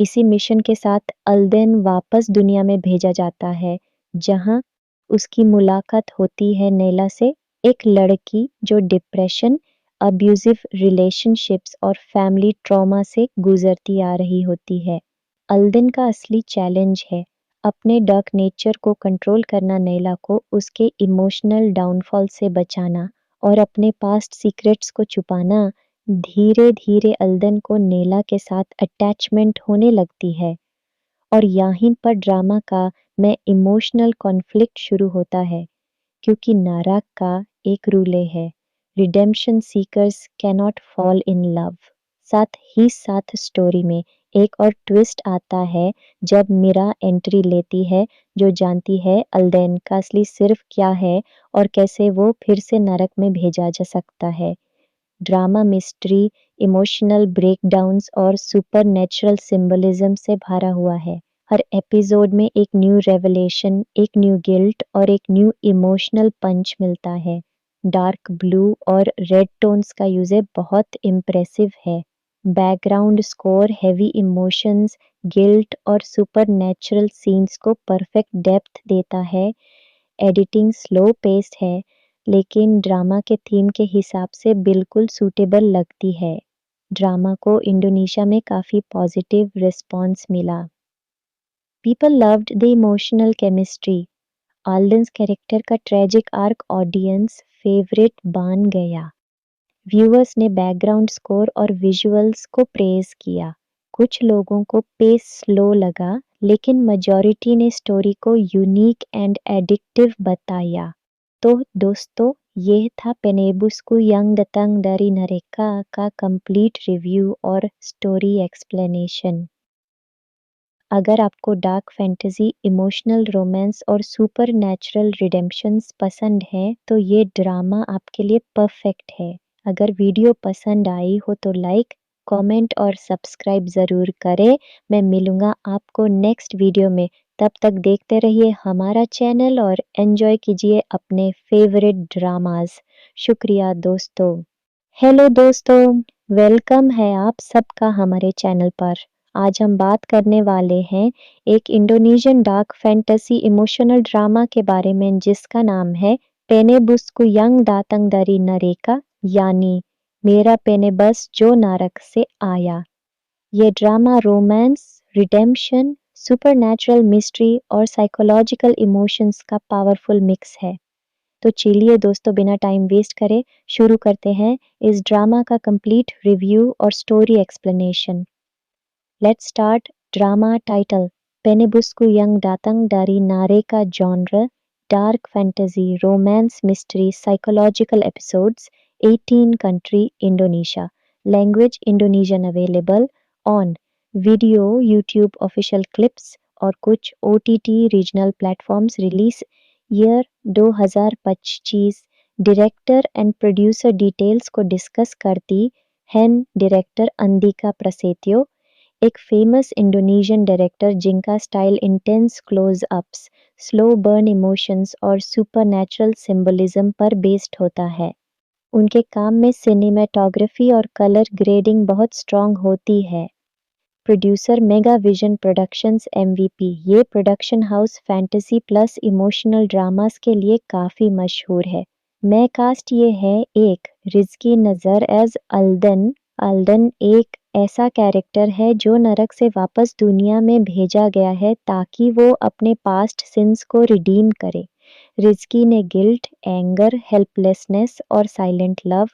इसी मिशन के साथ अल्देन वापस दुनिया में भेजा जाता है जहां उसकी मुलाकात होती है नैला से, एक लड़की जो डिप्रेशन, अब्यूजिव रिलेशनशिप्स और फैमिली ट्रॉमा से गुजरती आ रही होती है। अल्देन का असली चैलेंज है अपने डार्क नेचर को कंट्रोल करना, नैला को उसके इमोशनल डाउनफॉल से बचाना और अपने पास्ट सीक्रेट्स को छुपाना। धीरे धीरे अल्दन को नैला के साथ अटैचमेंट होने लगती है और यहीं पर ड्रामा का में इमोशनल कॉन्फ्लिक्ट शुरू होता है, क्योंकि नारक का एक रूल है, redemption seekers cannot fall in love. साथ ही साथ स्टोरी में एक और ट्विस्ट आता है जब मीरा एंट्री लेती है, जो जानती है अल्देन का असली सिर्फ क्या है और कैसे वो फिर से नरक में भेजा जा सकता है। ड्रामा मिस्ट्री, इमोशनल ब्रेकडाउन्स और सुपरनैचुरल सिंबलिज्म से भरा हुआ है। हर एपिसोड में एक न्यू रेवलेशन, एक न्यू गिल्ट और एक न्यू इमोशनल पंच मिलता है। डार्क ब्लू और रेड टोन्स का यूज बहुत इम्प्रेसिव है। Background score heavy emotions, guilt और सुपरनैचुरल सीन्स को परफेक्ट डेप्थ देता है। एडिटिंग स्लो पेस्ड है लेकिन ड्रामा के थीम के हिसाब से बिल्कुल सूटेबल लगती है। ड्रामा को इंडोनेशिया में काफ़ी पॉजिटिव रिस्पॉन्स मिला। People loved the emotional chemistry. Alden's character का ट्रेजिक आर्क ऑडियंस फेवरेट बन गया। व्यूअर्स ने बैकग्राउंड स्कोर और विजुअल्स को प्रेज किया। कुछ लोगों को पेस स्लो लगा लेकिन मेजॉरिटी ने स्टोरी को यूनिक एंड एडिक्टिव बताया। तो दोस्तों, ये था पेनेबुस्कु यंग दातंग dari Nareka का कंप्लीट रिव्यू और स्टोरी एक्सप्लेनेशन। अगर आपको डार्क फैंटेसी, इमोशनल रोमांस और सुपरनैचुरल रिडेम्पशंस पसंद है तो ये ड्रामा आपके लिए परफेक्ट है। अगर वीडियो पसंद आई हो तो लाइक, कमेंट और सब्सक्राइब ज़रूर करें। मैं मिलूँगा आपको नेक्स्ट वीडियो में। तब तक देखते रहिए हमारा चैनल और एंजॉय कीजिए अपने फेवरेट ड्रामास। शुक्रिया दोस्तों। हेलो दोस्तों। वेलकम है आप सबका हमारे चैनल पर। आज हम बात करने वाले हैं एक Indonesian dark fantasy emotional drama के बारे में जिसका नाम है पेनेबुस्कु यंग दातंग dari नरेका यानी मेरा पेने बस जो नारक से आया। ये drama romance, redemption, supernatural mystery और साइकोलॉजिकल इमोशंस का पावरफुल मिक्स है। तो चलिए दोस्तों बिना टाइम वेस्ट करे शुरू करते हैं इस ड्रामा का कंप्लीट रिव्यू और story explanation. Let's start. Drama title Penebusku Yang Datang dari नारे का genre dark fantasy romance mystery psychological episodes 18 country Indonesia language Indonesian available on video YouTube official clips और कुछ OTT regional platforms release year 2025। Director and producer details को discuss करती हैं director Andika Prasetyo, एक famous Indonesian director जिनका style intense close ups, slow burn emotions और supernatural symbolism पर based होता है। उनके काम में सिनेमेटोग्राफी और कलर ग्रेडिंग बहुत स्ट्रॉन्ग होती है। Producer Mega Vision productions MVP, ये production house fantasy plus emotional dramas के लिए काफ़ी मशहूर है। मैं कास्ट ये है एक रिजकी नज़र एज अल्दन। अल्दन एक ऐसा कैरेक्टर है जो नरक से वापस दुनिया में भेजा गया है ताकि वो अपने पास्ट सिंस को रिडीम करे। रिजकी ने गिल्ट, एंगर, हेल्पलेसनेस और साइलेंट लव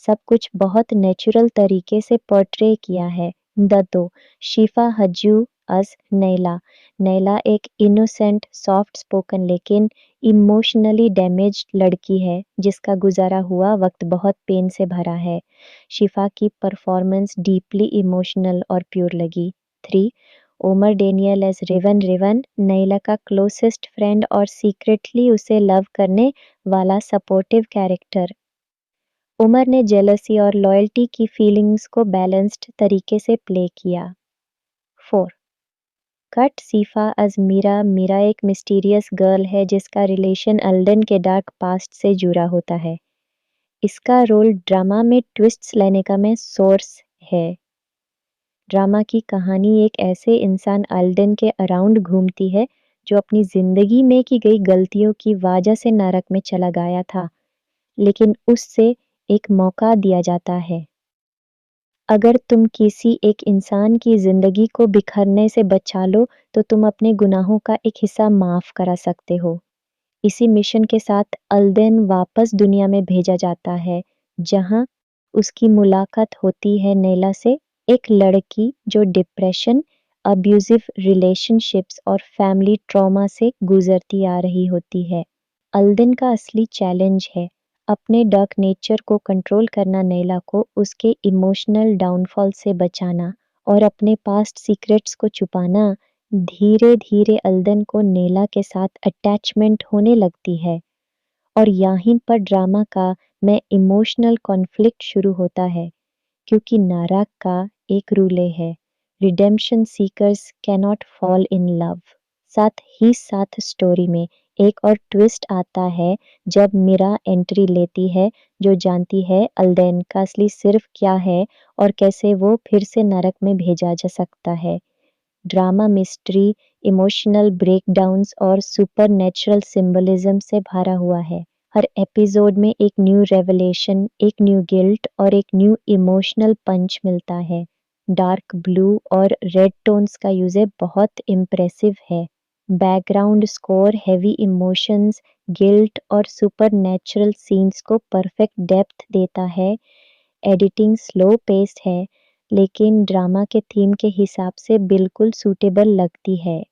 सब कुछ बहुत नेचुरल तरीके से पोर्ट्रे किया है। दत्तो शिफा हज्जू अस नैला। नैला एक इनोसेंट, सॉफ्ट स्पोकन लेकिन इमोशनली डैमेज्ड लड़की है जिसका गुजारा हुआ वक्त बहुत पेन से भरा है। शिफा की परफॉर्मेंस डीपली इमोशनल और प्योर लगी। 3. Omar Daniel as Rivan. Rivan Naila का क्लोजेस्ट फ्रेंड और सीक्रेटली उसे लव करने वाला सपोर्टिव कैरेक्टर। उमर ने जेलसी और लॉयल्टी की फीलिंग्स को बैलेंस्ड तरीके से प्ले किया। 4. कट सीफा अज मीरा। मीरा एक मिस्टीरियस गर्ल है जिसका रिलेशन अल्डन के डार्क पास्ट से जुड़ा होता है। इसका रोल ड्रामा में ट्विस्ट्स लाने का में सोर्स है। ड्रामा की कहानी एक ऐसे इंसान अल्डन के अराउंड घूमती है जो अपनी जिंदगी में की गई गलतियों की वजह से नरक में चला गया था, लेकिन उससे एक मौका दिया जाता है। अगर तुम किसी एक इंसान की जिंदगी को बिखरने से बचा लो तो तुम अपने गुनाहों का एक हिस्सा माफ करा सकते हो। इसी मिशन के साथ अल्देन वापस दुनिया में भेजा जाता है जहां उसकी मुलाकात होती है नैला से, एक लड़की जो डिप्रेशन, अब्यूजिव रिलेशनशिप्स और फैमिली ट्रॉमा से गुजरती आ रही होती है। अल्देन का असली चैलेंज है अपने डार्क नेचर को कंट्रोल करना, नैला को उसके इमोशनल डाउनफॉल से बचाना और अपने पास्ट सीक्रेट्स को छुपाना। धीरे धीरे अल्दन को नैला के साथ अटैचमेंट होने लगती है और यहीं पर ड्रामा का में इमोशनल कॉन्फ्लिक्ट शुरू होता है क्योंकि नाराक का एक रूले है, redemption seekers cannot fall in love. साथ ही साथ स्टोरी में एक और ट्विस्ट आता है जब मीरा एंट्री लेती है जो जानती है अल्देन का असली सिर्फ क्या है और कैसे वो फिर से नरक में भेजा जा सकता है। ड्रामा मिस्ट्री, इमोशनल ब्रेकडाउन्स और सुपरनैचुरल सिंबलिज्म से भरा हुआ है। हर एपिसोड में एक न्यू रेवलेशन, एक न्यू गिल्ट और एक न्यू इमोशनल पंच मिलता है। डार्क ब्लू और रेड टोन्स का यूज बहुत इम्प्रेसिव है। Background score heavy emotions, guilt और सुपरनैचुरल सीन्स को परफेक्ट डेप्थ देता है। एडिटिंग स्लो पेस्ड है लेकिन ड्रामा के थीम के हिसाब से बिल्कुल सूटेबल लगती है।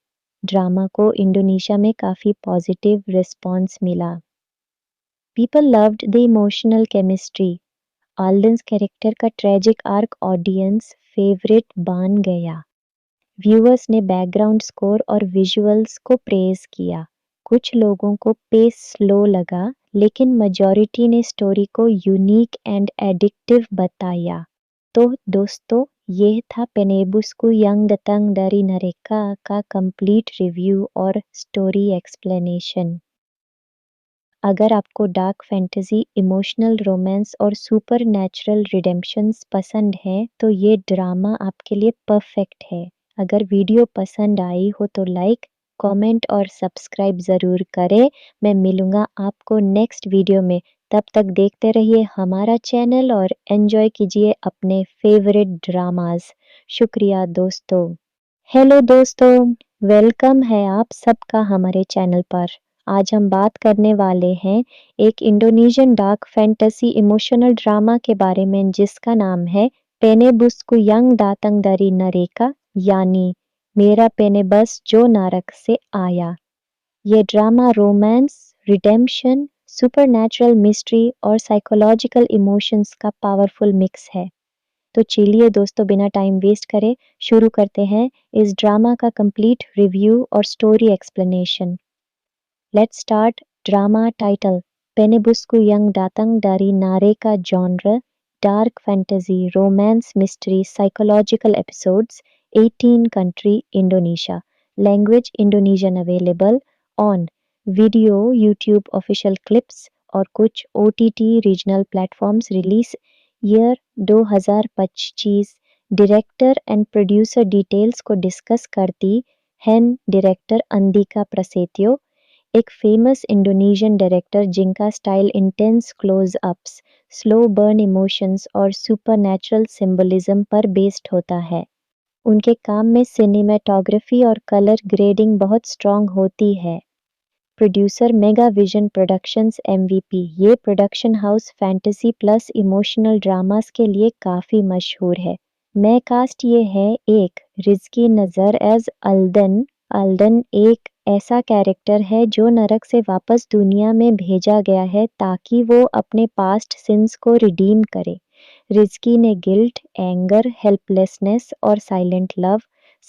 ड्रामा को इंडोनेशिया में काफ़ी पॉजिटिव रिस्पॉन्स मिला। People loved the emotional chemistry. Alden's character का ट्रेजिक आर्क ऑडियंस फेवरेट बन गया। व्यूअर्स ने बैकग्राउंड स्कोर और विजुअल्स को प्रेज किया। कुछ लोगों को पेस स्लो लगा लेकिन मेजॉरिटी ने स्टोरी को यूनिक एंड एडिक्टिव बताया। तो दोस्तों ये था पेनेबुस्कु यंग दतंग dari नरेका का कंप्लीट रिव्यू और स्टोरी एक्सप्लेनेशन। अगर आपको डार्क फैंटेसी, इमोशनल रोमांस और सुपरनैचुरल रिडेम्पशंस पसंद हैं, तो ये ड्रामा आपके लिए परफेक्ट है। अगर वीडियो पसंद आई हो तो लाइक, कमेंट और सब्सक्राइब ज़रूर करें। मैं मिलूँगा आपको नेक्स्ट वीडियो में। तब तक देखते रहिए हमारा चैनल और एन्जॉय कीजिए अपने फेवरेट ड्रामास। शुक्रिया दोस्तों। हेलो दोस्तों, वेलकम है आप सबका हमारे चैनल पर। आज हम बात करने वाले हैं एक Indonesian dark fantasy emotional drama के बारे में जिसका नाम है पेनेबुस्कु यंग दातंग दरी नरेका, यानी मेरा पेनेबस जो नारक से आया। ये drama romance, redemption, supernatural mystery और साइकोलॉजिकल इमोशंस का पावरफुल मिक्स है। तो चलिए दोस्तों, बिना टाइम वेस्ट करे शुरू करते हैं इस ड्रामा का कंप्लीट रिव्यू और story explanation. Let's start. Drama title Penebusku Yang Datang dari नारे का genre dark fantasy romance mystery psychological episodes 18 country Indonesia language Indonesian available on video YouTube official clips और कुछ OTT regional platforms release year 2025। Director and producer details को discuss करती हैं director Andika Prasetyo, एक famous Indonesian director जिनका style intense close ups, slow burn emotions और supernatural symbolism पर based होता है। उनके काम में सिनेमेटोग्राफी और कलर ग्रेडिंग बहुत स्ट्रॉन्ग होती है। Producer Mega Vision productions MVP, ये production house fantasy plus emotional dramas के लिए काफ़ी मशहूर है। मैं कास्ट ये है एक रिजकी नज़र एज अल्दन। अल्दन एक ऐसा कैरेक्टर है जो नरक से वापस दुनिया में भेजा गया है ताकि वो अपने पास्ट सिंस को रिडीम करे। रिजकी ने गिल्ट, एंगर, हेल्पलेसनेस और साइलेंट लव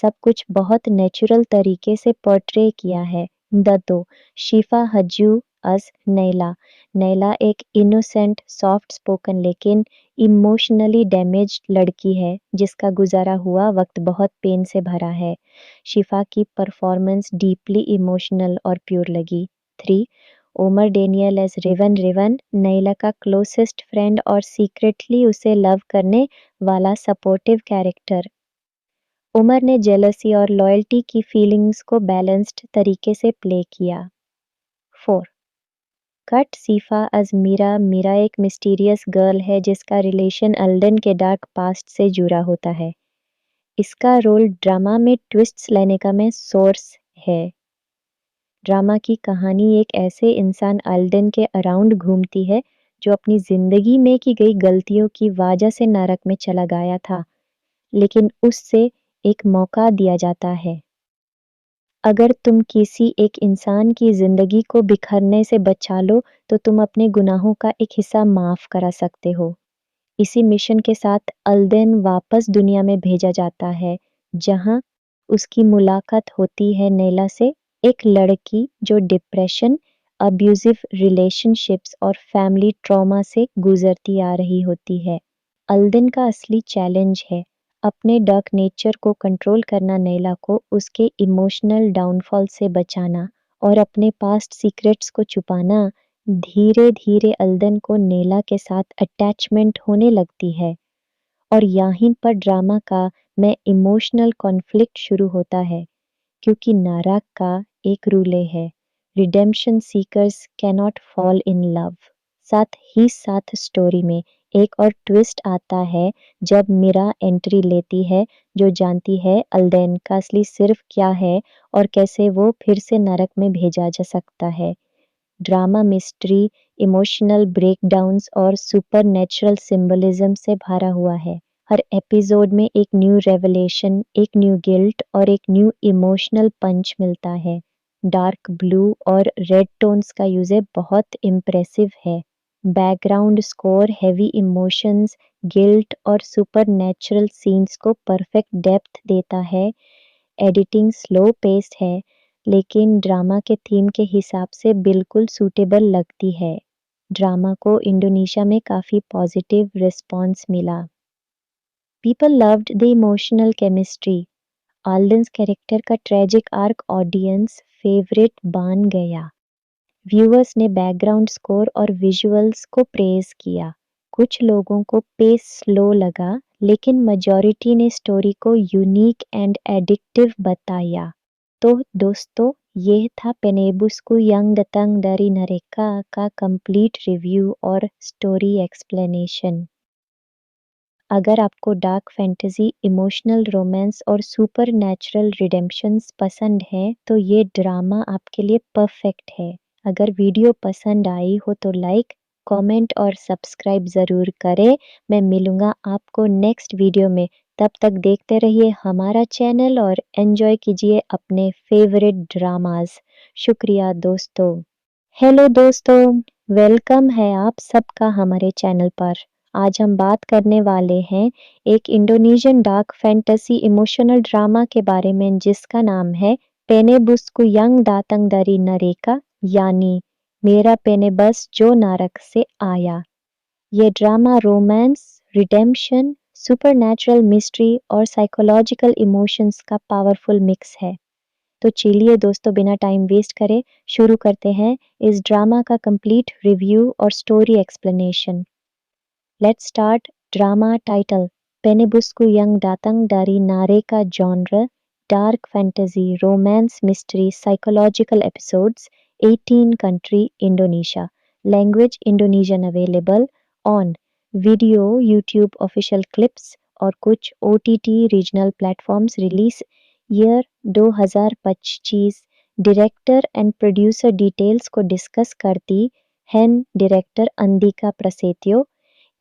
सब कुछ बहुत नेचुरल तरीके से पोर्ट्रे किया है। दो शिफा हज्जू अस नैला। नैला एक इनोसेंट, सॉफ्ट स्पोकन लेकिन इमोशनली डैमेज्ड लड़की है जिसका गुजारा हुआ वक्त बहुत पेन से भरा है। शिफा की परफॉर्मेंस डीपली इमोशनल और प्योर लगी। 3 Omar Daniel as Rivan. Rivan Naila का क्लोजेस्ट फ्रेंड और सीक्रेटली उसे लव करने वाला सपोर्टिव कैरेक्टर। उमर ने जेलसी और लॉयल्टी की फीलिंग्स को बैलेंस्ड तरीके से प्ले किया। 4 कट सीफा अज मीरा। मीरा एक मिस्टीरियस गर्ल है जिसका रिलेशन अल्डन के डार्क पास्ट से जुड़ा होता है। इसका रोल ड्रामा में ट्विस्ट्स लाने का में सोर्स है। ड्रामा की कहानी एक ऐसे इंसान अल्डन के अराउंड घूमती है जो अपनी जिंदगी में की गई गलतियों की वजह से नरक में चला गया था, लेकिन उससे एक मौका दिया जाता है। अगर तुम किसी एक इंसान की जिंदगी को बिखरने से बचा लो तो तुम अपने गुनाहों का एक हिस्सा माफ करा सकते हो। इसी मिशन के साथ अल्देन वापस दुनिया में भेजा जाता है जहां उसकी मुलाकात होती है नैला से, एक लड़की जो डिप्रेशन, अब्यूजिव रिलेशनशिप्स और फैमिली ट्रॉमा से गुजरती आ रही होती है। अल्देन का असली चैलेंज है अपने डार्क नेचर को कंट्रोल करना, नैला को उसके इमोशनल डाउनफॉल से बचाना और अपने पास्ट सीक्रेट्स को छुपाना। धीरे धीरे अल्दन को नैला के साथ अटैचमेंट होने लगती है और यहीं पर ड्रामा का में इमोशनल कॉन्फ्लिक्ट शुरू होता है, क्योंकि नाराक का एक रूले है, redemption seekers cannot fall in love. साथ ही साथ स्टोरी में एक और ट्विस्ट आता है जब मीरा एंट्री लेती है, जो जानती है अल्देन का असली सिर्फ क्या है और कैसे वो फिर से नरक में भेजा जा सकता है। ड्रामा मिस्ट्री, इमोशनल ब्रेकडाउन्स और सुपरनैचुरल सिंबलिज्म से भरा हुआ है। हर एपिसोड में एक न्यू रेवलेशन, एक न्यू गिल्ट और एक न्यू इमोशनल पंच मिलता है। डार्क ब्लू और रेड टोन्स का यूज बहुत इम्प्रेसिव है। Background score heavy emotions, guilt और सुपरनैचुरल सीन्स को परफेक्ट डेप्थ देता है। एडिटिंग स्लो पेस्ड है लेकिन ड्रामा के थीम के हिसाब से बिल्कुल सूटेबल लगती है। ड्रामा को इंडोनेशिया में काफ़ी पॉजिटिव रिस्पॉन्स मिला। People loved the emotional chemistry. Alden's character का ट्रेजिक आर्क ऑडियंस फेवरेट बन गया। व्यूअर्स ने बैकग्राउंड स्कोर और विजुअल्स को प्रेज किया। कुछ लोगों को पेस स्लो लगा, लेकिन मेजॉरिटी ने स्टोरी को यूनिक एंड एडिक्टिव बताया। तो दोस्तों, ये था पेनेबुस्कु यंग दतंग दरी नरेका का कंप्लीट रिव्यू और स्टोरी एक्सप्लेनेशन। अगर आपको डार्क फैंटेसी, इमोशनल रोमांस और सुपर नेचुरल रिडेम्पशंस पसंद है तो ये ड्रामा आपके लिए परफेक्ट है। अगर वीडियो पसंद आई हो तो लाइक, कमेंट और सब्सक्राइब ज़रूर करें। मैं मिलूँगा आपको नेक्स्ट वीडियो में। तब तक देखते रहिए हमारा चैनल और एन्जॉय कीजिए अपने फेवरेट ड्रामास। शुक्रिया दोस्तों। हेलो दोस्तों, वेलकम है आप सबका हमारे चैनल पर। आज हम बात करने वाले हैं एक Indonesian dark fantasy emotional drama के बारे में जिसका नाम है पेनेबुस्कु यंग दातंग दरी नरेका, यानी मेरा पेनेबस जो नारक से आया। ये drama romance, redemption, supernatural mystery और साइकोलॉजिकल इमोशंस का पावरफुल मिक्स है। तो चलिए दोस्तों, बिना टाइम वेस्ट करे शुरू करते हैं इस ड्रामा का कंप्लीट रिव्यू और story explanation. Let's start. Drama title Penebusku Yang Datang dari नारे का genre dark fantasy, romance, mystery, psychological episodes, 18 country Indonesia, language Indonesian, available on video, YouTube official clips और कुछ OTT regional platforms. Release year 2025। Director and producer details को discuss करती हैं director Andika Prasetyo,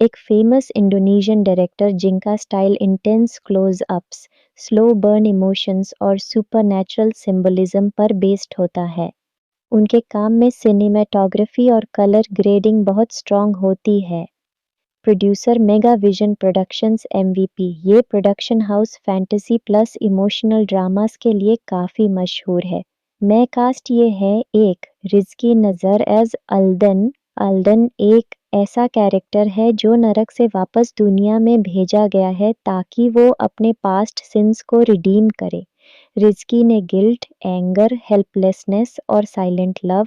एक famous Indonesian director जिनका style intense close ups, slow burn emotions और supernatural symbolism पर based होता है। उनके काम में सिनेमेटोग्राफी और कलर ग्रेडिंग बहुत स्ट्रॉन्ग होती है। Producer Mega Vision productions MVP, ये production house fantasy plus emotional dramas के लिए काफ़ी मशहूर है। मैं कास्ट ये है एक रिजकी नज़र एज अल्दन। अल्दन एक ऐसा कैरेक्टर है जो नरक से वापस दुनिया में भेजा गया है ताकि वो अपने पास्ट सिंस को रिडीम करे। रिजकी ने गिल्ट, एंगर, हेल्पलेसनेस और साइलेंट लव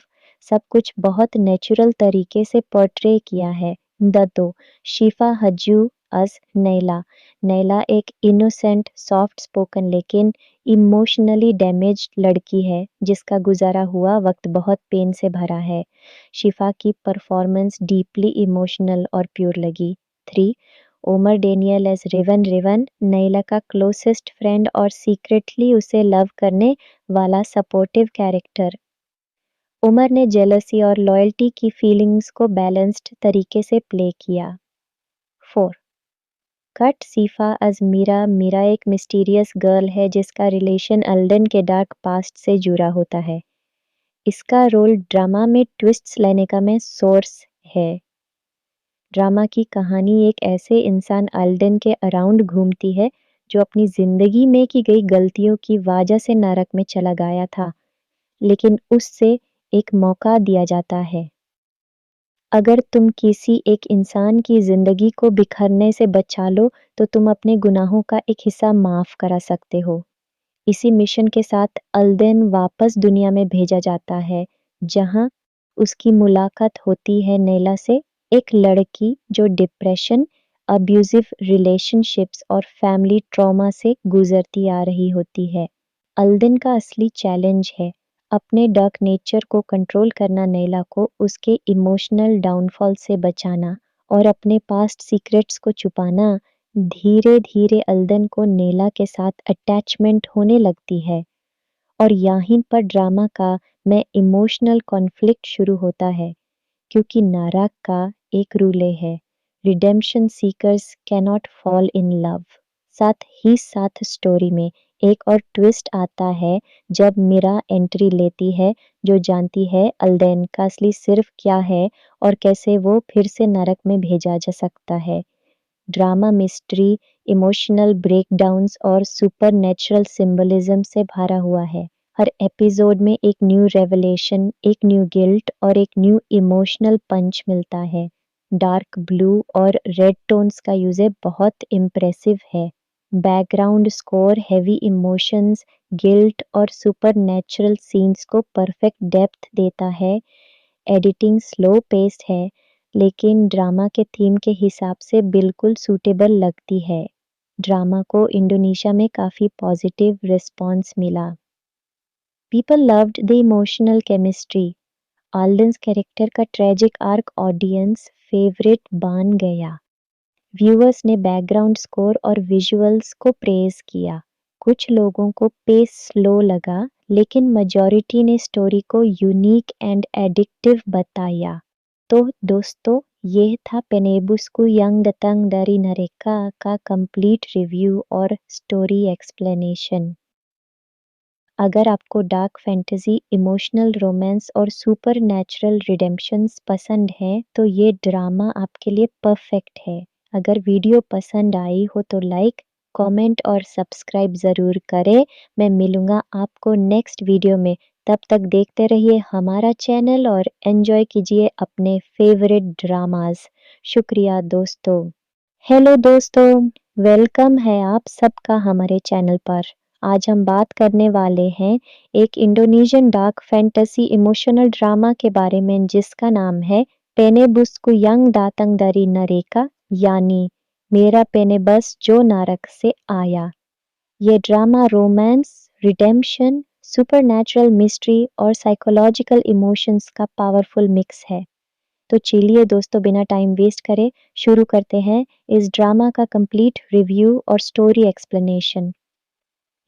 सब कुछ बहुत नेचुरल तरीके से पोर्ट्रे किया है। दो शिफा हज्जू अस नैला। नैला एक इनोसेंट, सॉफ्ट स्पोकन लेकिन इमोशनली डैमेज्ड लड़की है जिसका गुजारा हुआ वक्त बहुत पेन से भरा है। शिफा की परफॉर्मेंस डीपली इमोशनल और प्योर लगी। 3 Omar Daniel as Rivan. Rivan Naila का क्लोजेस्ट फ्रेंड और सीक्रेटली उसे लव करने वाला सपोर्टिव कैरेक्टर। उमर ने जेलसी और लॉयल्टी की फीलिंग्स को बैलेंस्ड तरीके से प्ले किया। 4 कट सीफा अज मीरा। मीरा एक मिस्टीरियस गर्ल है जिसका रिलेशन अल्डन के डार्क पास्ट से जुड़ा होता है। इसका रोल ड्रामा में ट्विस्ट्स लाने का में सोर्स है। ड्रामा की कहानी एक ऐसे इंसान अल्डन के अराउंड घूमती है जो अपनी जिंदगी में की गई गलतियों की वजह से नरक में चला गया था, लेकिन उससे एक मौका दिया जाता है। अगर तुम किसी एक इंसान की जिंदगी को बिखरने से बचा लो तो तुम अपने गुनाहों का एक हिस्सा माफ करा सकते हो। इसी मिशन के साथ अल्देन वापस दुनिया में भेजा जाता है जहां उसकी मुलाकात होती है नैला से, एक लड़की जो डिप्रेशन, अब्यूजिव रिलेशनशिप्स और फैमिली ट्रॉमा से गुजरती आ रही होती है। अल्देन का असली चैलेंज है अपने डार्क नेचर को कंट्रोल करना, नैला को उसके इमोशनल डाउनफॉल से बचाना और अपने पास्ट सीक्रेट्स को छुपाना। धीरे धीरे अल्दन को नैला के साथ अटैचमेंट होने लगती है और यहीं पर ड्रामा का में इमोशनल कॉन्फ्लिक्ट शुरू होता है, क्योंकि नाराक का एक रूले है, redemption seekers cannot fall in love. साथ ही साथ स्टोरी में एक और ट्विस्ट आता है जब मीरा एंट्री लेती है, जो जानती है अल्देन का असली सिर्फ क्या है और कैसे वो फिर से नरक में भेजा जा सकता है। ड्रामा मिस्ट्री, इमोशनल ब्रेकडाउन्स और सुपरनैचुरल सिंबलिज्म से भरा हुआ है। हर एपिसोड में एक न्यू रेवलेशन, एक न्यू गिल्ट और एक न्यू इमोशनल पंच मिलता है। डार्क ब्लू और रेड टोन्स का यूज बहुत इम्प्रेसिव है। Background score heavy emotions, guilt और सुपरनैचुरल सीन्स को परफेक्ट डेप्थ देता है। एडिटिंग स्लो पेस्ड है, लेकिन ड्रामा के थीम के हिसाब से बिल्कुल सूटेबल लगती है। ड्रामा को इंडोनेशिया में काफ़ी पॉजिटिव रिस्पॉन्स मिला। People loved the emotional chemistry. Alden's character का ट्रेजिक आर्क ऑडियंस फेवरेट बन गया। व्यूअर्स ने बैकग्राउंड स्कोर और विजुअल्स को प्रेज किया। कुछ लोगों को पेस स्लो लगा, लेकिन मेजॉरिटी ने स्टोरी को यूनिक एंड एडिक्टिव बताया। तो दोस्तों, ये था पेनेबुस्कु यंग दतंग dari नरेका का कंप्लीट रिव्यू और स्टोरी एक्सप्लेनेशन। अगर आपको डार्क फैंटेसी, इमोशनल रोमांस और सुपर नेचुरल रिडेम्पशंस पसंद है तो ये ड्रामा आपके लिए परफेक्ट है। अगर वीडियो पसंद आई हो तो लाइक, कमेंट और सब्सक्राइब ज़रूर करें। मैं मिलूँगा आपको नेक्स्ट वीडियो में। तब तक देखते रहिए हमारा चैनल और एन्जॉय कीजिए अपने फेवरेट ड्रामास। शुक्रिया दोस्तों। हेलो दोस्तों, वेलकम है आप सबका हमारे चैनल पर। आज हम बात करने वाले हैं एक Indonesian dark fantasy emotional drama के बारे में जिसका नाम है पेनेबुस्कु यंग दातंग dari नरेका, यानी मेरा पेनेबस जो नारक से आया। ये drama romance, redemption, supernatural mystery और साइकोलॉजिकल इमोशंस का पावरफुल मिक्स है। तो चलिए दोस्तों, बिना टाइम वेस्ट करे शुरू करते हैं इस ड्रामा का कंप्लीट रिव्यू और story explanation.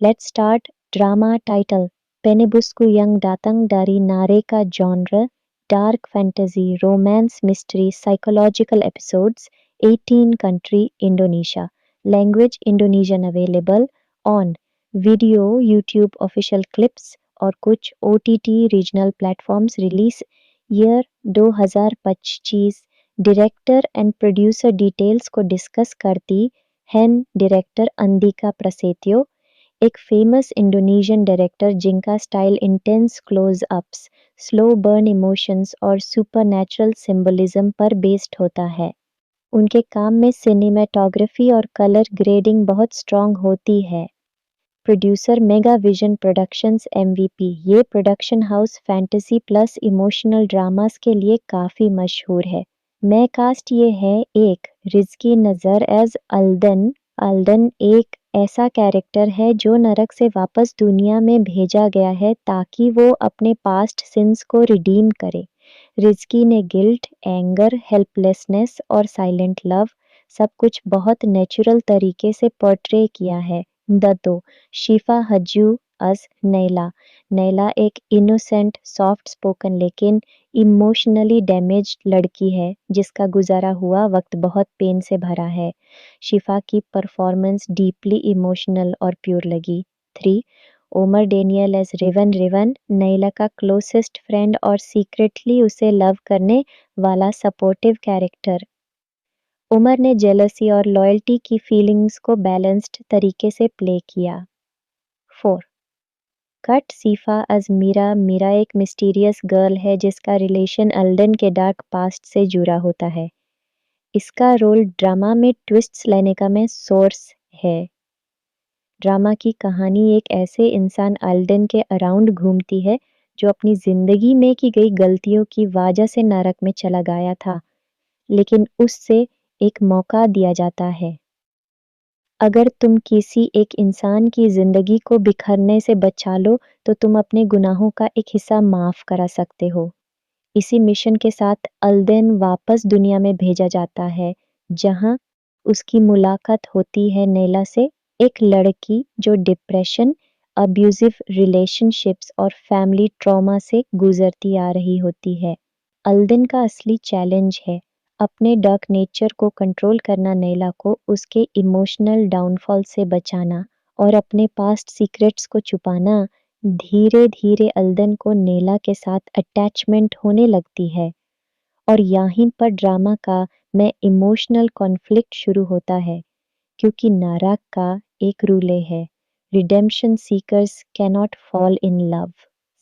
Let's start. Drama title Penebusku Yang Datang dari नरेका, genre dark fantasy, romance, mystery, psychological, episodes 18 country Indonesia, language Indonesian, available on video, YouTube official clips और कुछ OTT regional platforms. Release year 2025। Director and producer details को discuss करती हैं director Andika Prasetyo, एक famous Indonesian director जिनका style intense close ups, slow burn emotions और supernatural symbolism पर based होता है। उनके काम में सिनेमेटोग्राफी और कलर ग्रेडिंग बहुत स्ट्रॉन्ग होती है। Producer Mega Vision productions MVP, ये production house fantasy plus emotional dramas के लिए काफ़ी मशहूर है। मैं कास्ट ये है एक रिजकी नज़र एज अल्दन। अल्दन एक ऐसा कैरेक्टर है जो नरक से वापस दुनिया में भेजा गया है ताकि वो अपने पास्ट सिंस को रिडीम करे। रिजकी ने गिल्ट, एंगर, हेल्पलेसनेस और साइलेंट लव सब कुछ बहुत नेचुरल तरीके से पोर्ट्रे किया है। दत्तो शिफा हज्जू अस नैला। नैला एक इनोसेंट, सॉफ्ट स्पोकन लेकिन इमोशनली डैमेज्ड लड़की है जिसका गुजारा हुआ वक्त बहुत पेन से भरा है। शिफा की परफॉर्मेंस डीपली इमोशनल और प्योर लगी। 3. Omar Daniel as Rivan. Rivan Naila का क्लोजेस्ट फ्रेंड और सीक्रेटली उसे लव करने वाला सपोर्टिव कैरेक्टर। उमर ने जेलसी और लॉयल्टी की फीलिंग्स को बैलेंस्ड तरीके से प्ले किया। 4. Cut Syifa as Mira. Mira एक मिस्टीरियस गर्ल है जिसका रिलेशन अल्डन के डार्क पास्ट से जुड़ा होता है। इसका रोल ड्रामा में ट्विस्ट्स लाने का में सोर्स है। ड्रामा की कहानी एक ऐसे इंसान अल्डन के अराउंड घूमती है जो अपनी जिंदगी में की गई गलतियों की वजह से नरक में चला गया था, लेकिन उससे एक मौका दिया जाता है। अगर तुम किसी एक इंसान की जिंदगी को बिखरने से बचा लो तो तुम अपने गुनाहों का एक हिस्सा माफ करा सकते हो। इसी मिशन के साथ अल्देन वापस दुनिया में भेजा जाता है, जहां उसकी मुलाकात होती है नैला से, एक लड़की जो डिप्रेशन, अब्यूजिव रिलेशनशिप्स और फैमिली ट्रॉमा से गुजरती आ रही होती है। अल्देन का असली चैलेंज है अपने डार्क नेचर को कंट्रोल करना, नैला को उसके इमोशनल डाउनफॉल से बचाना और अपने पास्ट सीक्रेट्स को छुपाना। धीरे धीरे अल्दन को नैला के साथ अटैचमेंट होने लगती है और यहीं पर ड्रामा का में इमोशनल कॉन्फ्लिक्ट शुरू होता है, क्योंकि नाराक का एक रूले है, redemption seekers cannot fall in love.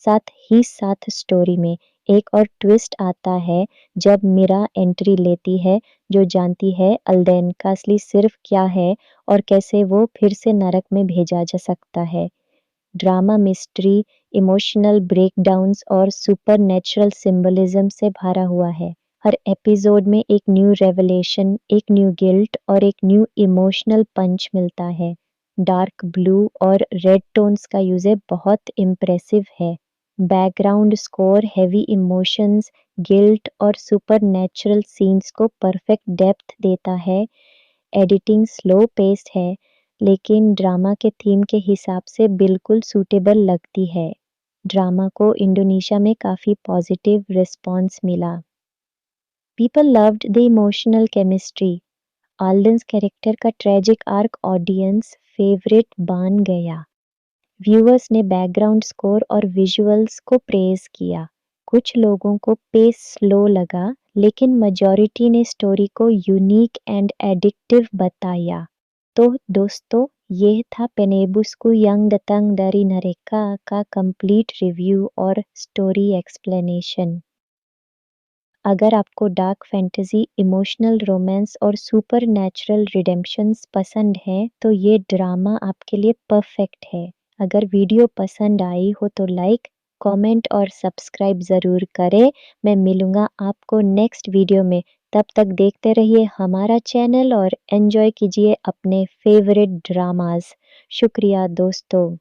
साथ ही साथ स्टोरी में एक और ट्विस्ट आता है जब मीरा एंट्री लेती है, जो जानती है अल्देन का असली सिर्फ क्या है और कैसे वो फिर से नरक में भेजा जा सकता है। ड्रामा मिस्ट्री, इमोशनल ब्रेकडाउन्स और सुपरनैचुरल सिंबलिज्म से भरा हुआ है। हर एपिसोड में एक न्यू रेवलेशन, एक न्यू गिल्ट और एक न्यू इमोशनल पंच मिलता है। डार्क ब्लू और रेड टोन्स का यूज़ बहुत इम्प्रेसिव है। Background score heavy emotions, guilt और सुपरनैचुरल सीन्स को परफेक्ट डेप्थ देता है। एडिटिंग स्लो पेस्ड है, लेकिन ड्रामा के थीम के हिसाब से बिल्कुल सूटेबल लगती है। ड्रामा को इंडोनेशिया में काफ़ी पॉजिटिव रिस्पॉन्स मिला। People loved the emotional chemistry. Alden's character का ट्रेजिक आर्क ऑडियंस फेवरेट बन गया। व्यूअर्स ने बैकग्राउंड स्कोर और विजुअल्स को प्रेज किया। कुछ लोगों को पेस स्लो लगा, लेकिन मेजॉरिटी ने स्टोरी को यूनिक एंड एडिक्टिव बताया। तो दोस्तों, ये था पेनेबुस्कु यंग दतंग dari Neraka का कंप्लीट रिव्यू और स्टोरी एक्सप्लेनेशन। अगर आपको डार्क फैंटेसी, इमोशनल रोमांस और सुपरनैचुरल रिडेम्पशंस पसंद हैं, तो ये ड्रामा आपके लिए परफेक्ट है। अगर वीडियो पसंद आई हो तो लाइक, कमेंट और सब्सक्राइब ज़रूर करें। मैं मिलूँगा आपको नेक्स्ट वीडियो में। तब तक देखते रहिए हमारा चैनल और एन्जॉय कीजिए अपने फेवरेट ड्रामास। शुक्रिया दोस्तों।